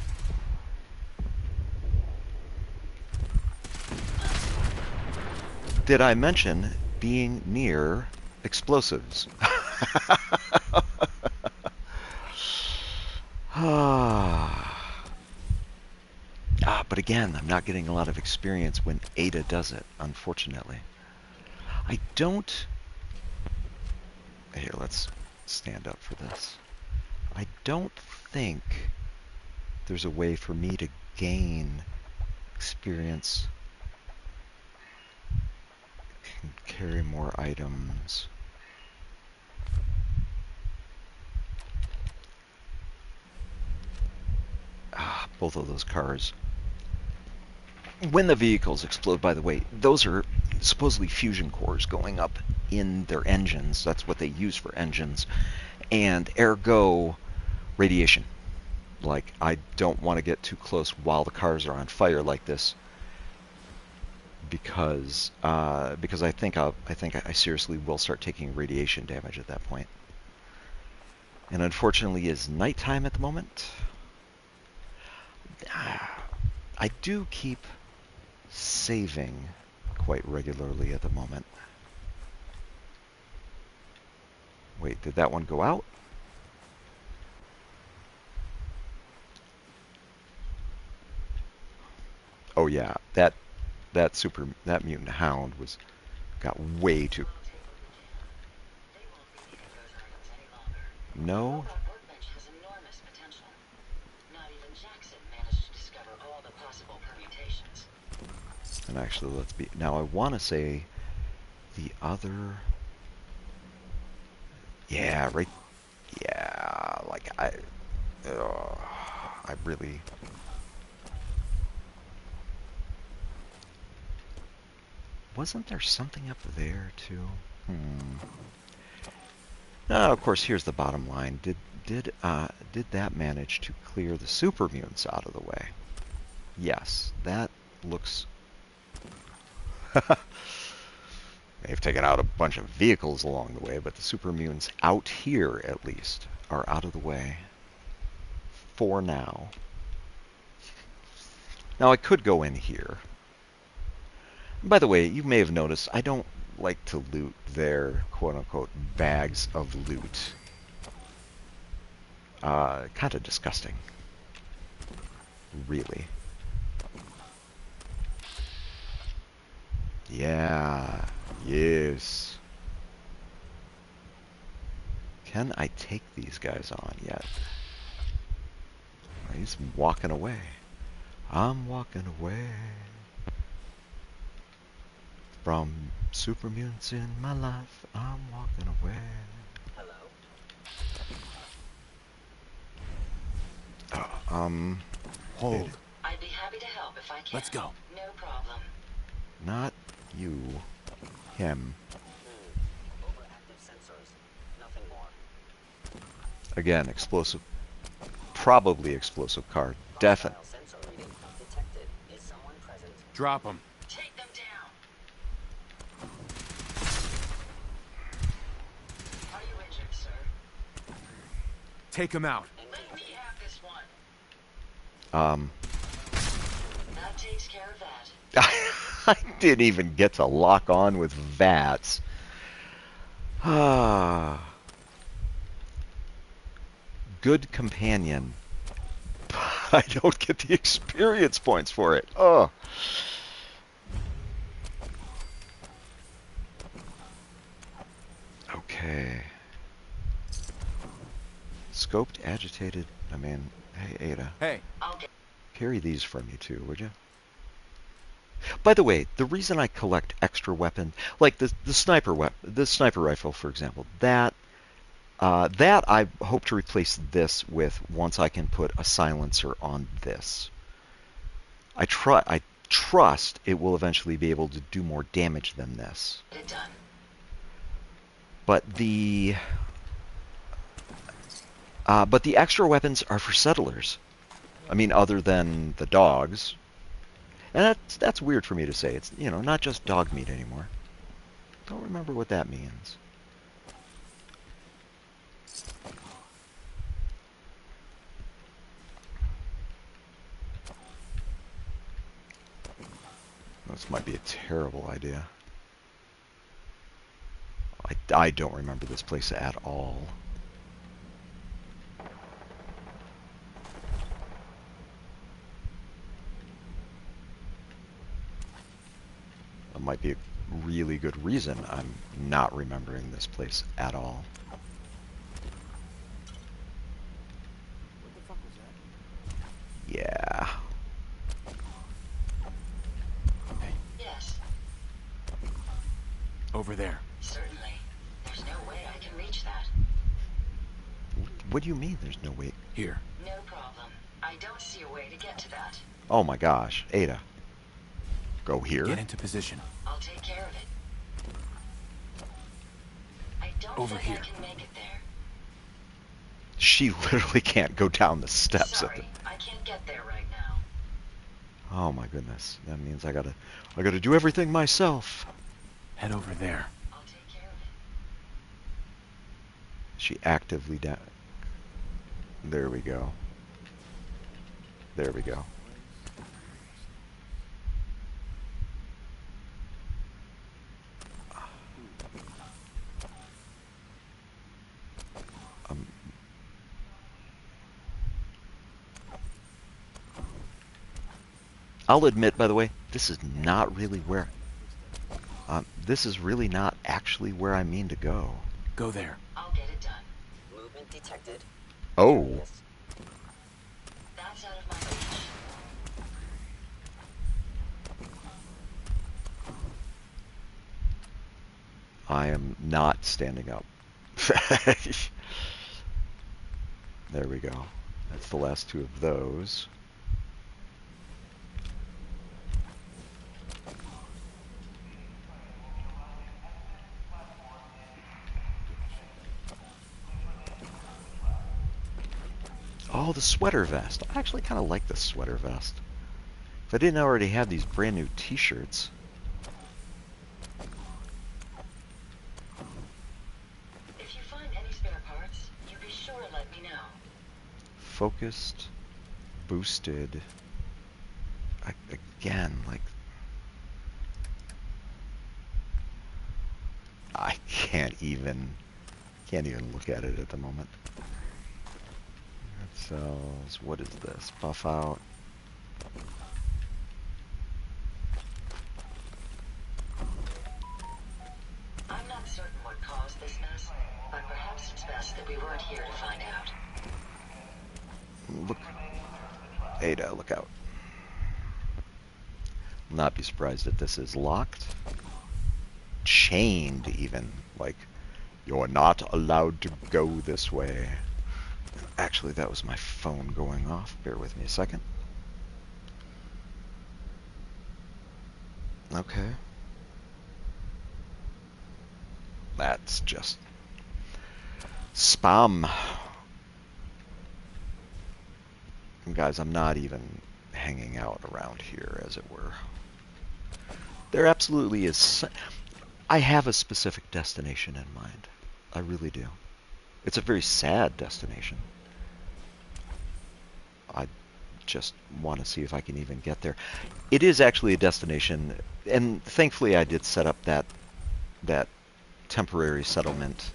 Did I mention being near explosives? But again, I'm not getting a lot of experience when Ada does it, unfortunately. I don't... Here, let's stand up for this. I don't think there's a way for me to gain experience and carry more items. Both of those cars. When the vehicles explode, by the way, those are supposedly fusion cores going up in their engines. That's what they use for engines. And ergo, radiation. Like, I don't want to get too close while the cars are on fire like this, because I think I seriously will start taking radiation damage at that point. And unfortunately, it's nighttime at the moment. I do keep saving quite regularly at the moment. Wait, did that one go out? Oh yeah, that mutant hound got way too. No. That workbench has enormous potential. Not even Jackson managed to discover all the possible permutations. And actually, let's be... Now, I want to say the other... Yeah, right... Yeah, like, I really... Wasn't there something up there, too? Now, of course, here's the bottom line. Did that manage to clear the super mutants out of the way? Yes, that looks... They've taken out a bunch of vehicles along the way, but the super mutants out here, at least, are out of the way. For now. Now, I could go in here. By the way, you may have noticed, I don't like to loot their quote-unquote bags of loot. Kind of disgusting. Really. Yeah. Yes. Can I take these guys on yet? He's walking away. I'm walking away from super mutants in my life. I'm walking away. Hold. I'd be happy to help if I can. Let's go. No problem. Not you. Him. Overactive sensors. Nothing more. Again, explosive. Probably explosive car. Definitely. Hostile sensor reading detected. Is someone present? Drop him. Take them down. Are you injured, sir? Take him out. Let me have this one. Um, That takes care of that. I didn't even get to lock on with VATS. Ah. Good companion. I don't get the experience points for it. Oh. Okay. Scoped, agitated. I mean, hey, Ada. Hey. I'll get. Carry these for me too, would you? By the way, the reason I collect extra weapon, like the sniper rifle, for example, that I hope to replace this with once I can put a silencer on this. I trust it will eventually be able to do more damage than this. Get it done. But the extra weapons are for settlers. I mean, other than the dogs. And that's weird for me to say. It's, you know, not just dog meat anymore. Don't remember what that means. This might be a terrible idea. I don't remember this place at all. That might be a really good reason I'm not remembering this place at all. What the fuck was that? Yeah. Hey. Yes, Over there. certainly. There's no way I can reach that. What do you mean there's no way? Here. No problem. I don't see a way to get to that. Oh my gosh, Ada. Go here? Get into position. I'll take care of it. I don't Over think here. I can make it there. She literally can't go down the steps at the... Sorry, I can't get there right now. Oh my goodness. That means I gotta do everything myself. Head over there. I'll take care of it. She actively down. There we go. There we go. I'll admit, by the way, this is not really where... this is really not actually where I mean to go. Go there. I'll get it done. Movement detected. Oh. Curious. That's out of my reach. I am not standing up. There we go. That's the last two of those. Oh, the sweater vest. I actually kind of like the sweater vest. If I didn't already have these brand new t-shirts. If you find any spare parts, you be sure to let me know. Focused, boosted. Again, like... I can't even look at it at the moment. Red cells, what is this? Buff out. I'm not certain what caused this mess, but perhaps it's best that we weren't here to find out. Look, Ada, look out. Will not be surprised if this is locked. Chained, even. Like, you're not allowed to go this way. Actually, that was my phone going off. Bear with me a second. Okay. That's just spam. And guys, I'm not even hanging out around here, as it were. There absolutely is. I have a specific destination in mind. I really do. It's a very sad destination. I just want to see if I can even get there. It is actually a destination, and thankfully I did set up that temporary settlement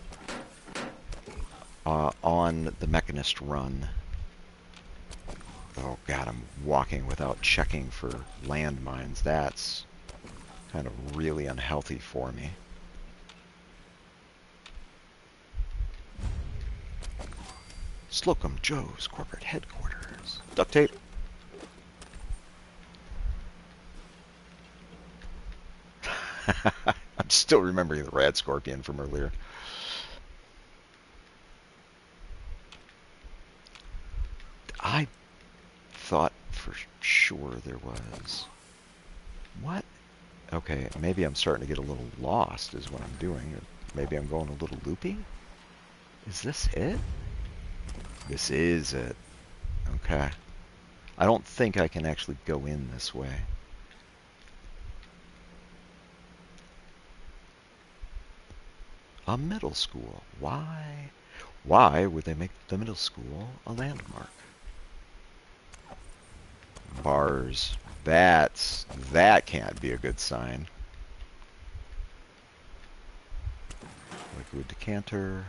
on the Mechanist run. Oh god, I'm walking without checking for landmines. That's kind of really unhealthy for me. Slocum Joe's corporate headquarters. Duct tape. I'm still remembering the rad scorpion from earlier. I thought for sure there was. What? Okay, maybe I'm starting to get a little lost is what I'm doing. Or maybe I'm going a little loopy? Is this it? This is it. Okay. I don't think I can actually go in this way. A middle school. Why? Why would they make the middle school a landmark? Bars. That can't be a good sign. Liquid decanter.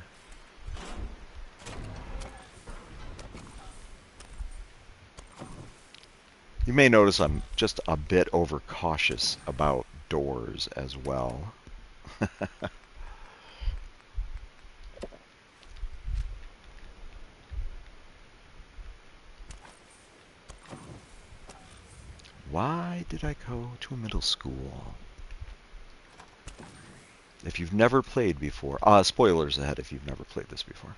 You may notice I'm just a bit overcautious about doors as well. Why did I go to a middle school? If you've never played before, spoilers ahead if you've never played this before.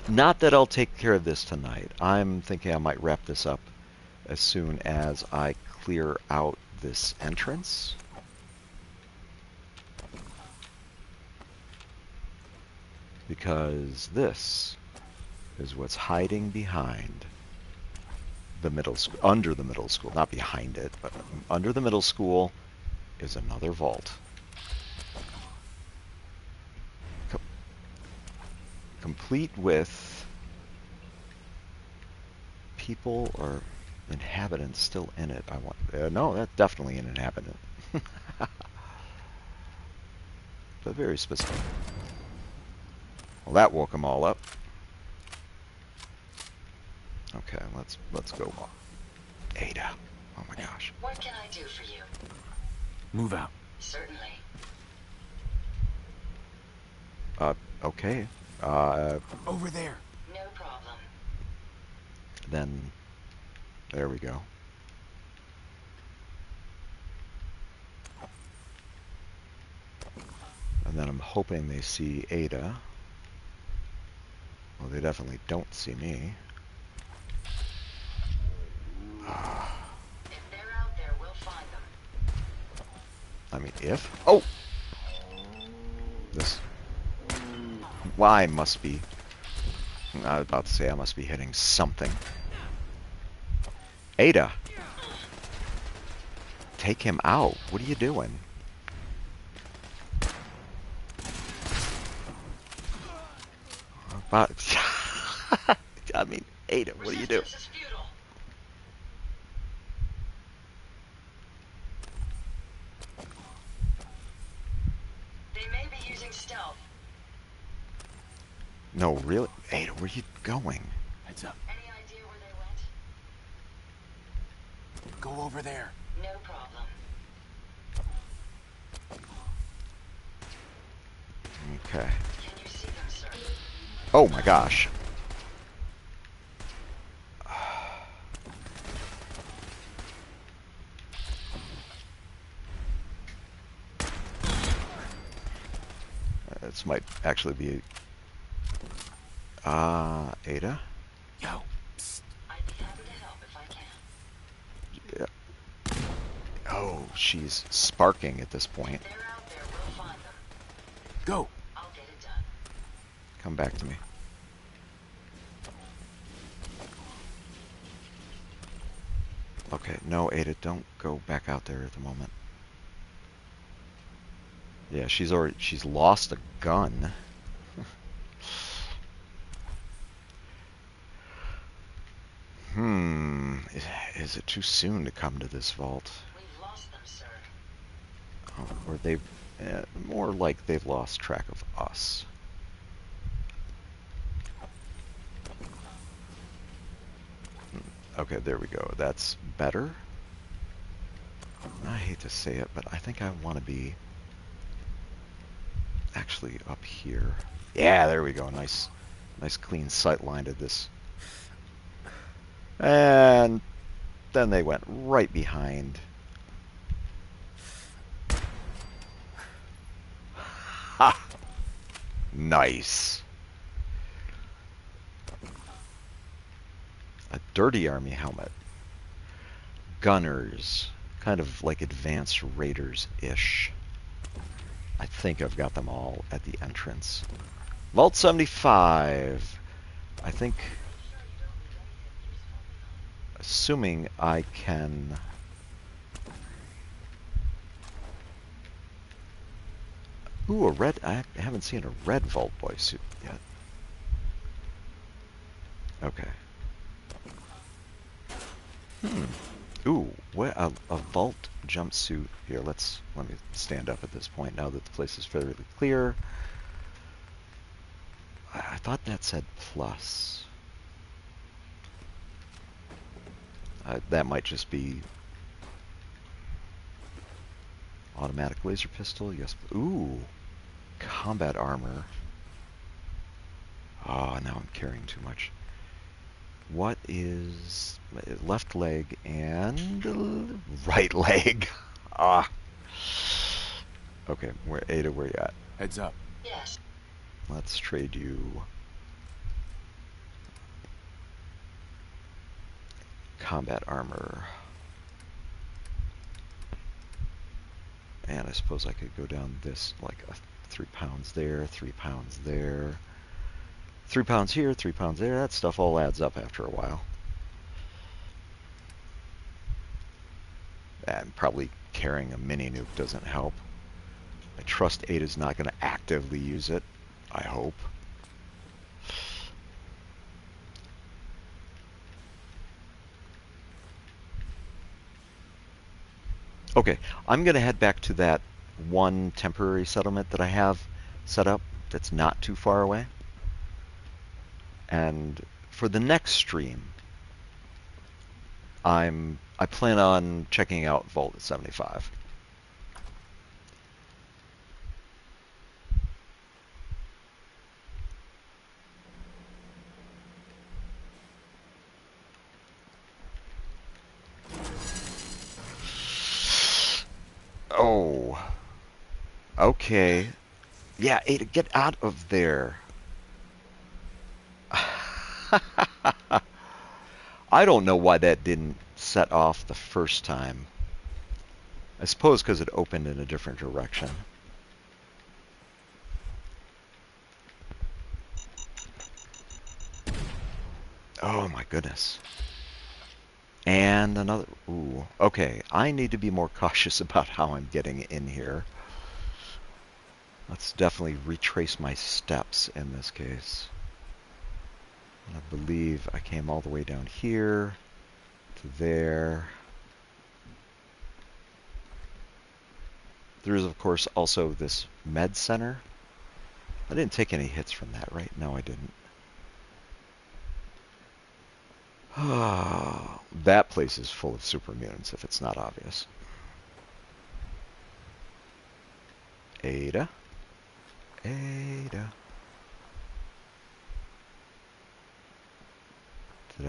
Not that I'll take care of this tonight. I'm thinking I might wrap this up as soon as I clear out this entrance. Because this is what's hiding behind the middle school, under the middle school, not behind it, but under the middle school is another vault. Complete with people or inhabitants still in it. I want no, that's definitely an inhabitant. But very specific. Well, that woke them all up. Okay, let's go. Ada. Oh my gosh. What can I do for you? Move out. Certainly. Okay. Over there. No problem. Then there we go. And then I'm hoping they see Ada. Well, they definitely don't see me. If they're out there, we'll find them. I mean, if? Oh! This... Well, I must be... I was about to say I must be hitting something. Ada! Take him out. What are you doing? About... I mean, Ada, what do you do? Resistance is futile. They may be using stealth. No, really? Ada, where are you going? Heads up. Any idea where they went? Go over there. No problem. Okay. Can you see Oh my gosh. This might actually be... Ada? Yo. Psst. I'd be happy to help if I can. Yeah. Oh, she's sparking at this point. If they're out there, we'll find them. Go. I'll get it done. Come back to me. Okay, no, Ada, don't go back out there at the moment. Yeah, she's lost a gun. Is it too soon to come to this vault? We've lost them, sir. Oh, or they've... more like they've lost track of us. Okay, there we go. That's better. I hate to say it, but I think I want to be actually up here. Yeah, there we go. Nice clean sight line to this. And then they went right behind. Ha! Nice. A dirty army helmet. Gunners. Kind of like advanced raiders-ish. I think I've got them all at the entrance. Vault 75. I think... assuming I can... Ooh, a red... I haven't seen a red Vault Boy suit yet. Okay. Ooh, what a Vault jumpsuit. Here, let me stand up at this point now that the place is fairly clear. I thought that said plus. That might just be automatic laser pistol. Yes. Ooh, combat armor. Ah, now I'm carrying too much. What is left leg and right leg? Ah. Okay, Ada, where you at? Heads up. Yes. Let's trade you combat armor. And I suppose I could go down this, like 3 pounds there, 3 pounds there. 3 pounds here, 3 pounds there. That stuff all adds up after a while. And probably carrying a mini nuke doesn't help. I trust Ada's not going to actively use it. I hope. Okay, I'm going to head back to that one temporary settlement that I have set up that's not too far away. And for the next stream, I plan on checking out Vault 75. Oh. Okay. Yeah, Ada, get out of there. I don't know why that didn't set off the first time. I suppose because it opened in a different direction. Oh my goodness. And another... Ooh. Okay, I need to be more cautious about how I'm getting in here. Let's definitely retrace my steps in this case. And I believe I came all the way down here to there. There's, of course, also this med center. I didn't take any hits from that, right? No, I didn't. That place is full of super mutants, if it's not obvious. Ada? Ada?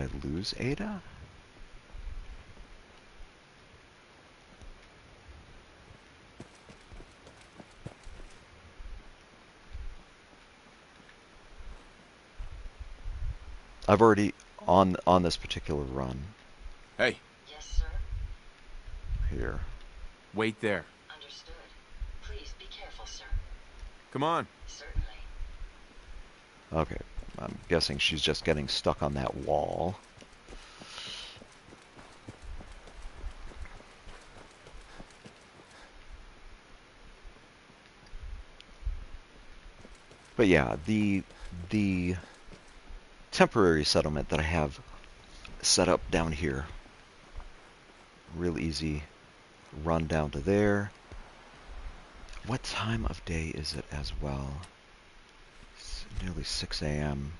I lose Ada? I've already on this particular run Hey, Yes, sir. here. wait there. Understood. Please be careful, sir. Come on. Certainly. Okay, I'm guessing she's just getting stuck on that wall. But yeah, the temporary settlement that I have set up down here, real easy run down to there. What time of day is it as well? It's nearly 6 a.m.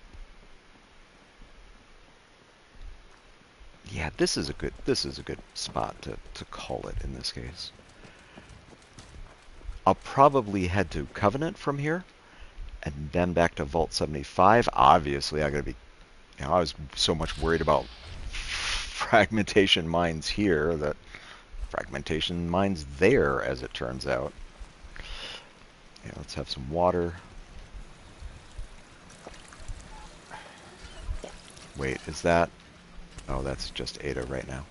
Yeah, this is a good spot to call it in this case. I'll probably head to Covenant from here, and then back to Vault 75. Obviously, I gotta be. I was so much worried about fragmentation mines here that fragmentation mines there, as it turns out. Yeah, let's have some water. Wait, is that? Oh, that's just Ada right now.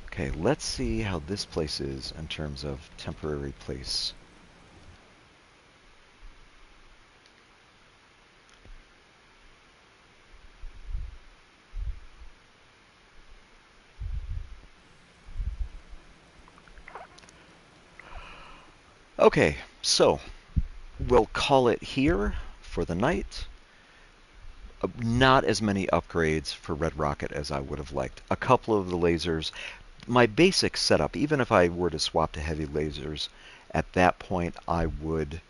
Okay, let's see how this place is in terms of temporary place. Okay, so we'll call it here for the night. Not as many upgrades for Red Rocket as I would have liked. A couple of the lasers. My basic setup, even if I were to swap to heavy lasers, at that point I would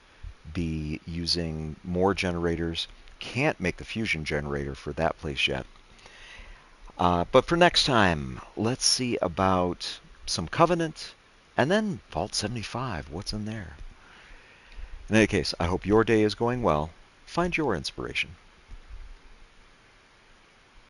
be using more generators. Can't make the fusion generator for that place yet. But for next time, let's see about some Covenant, and then Vault 75. What's in there? In any case, I hope your day is going well. Find your inspiration.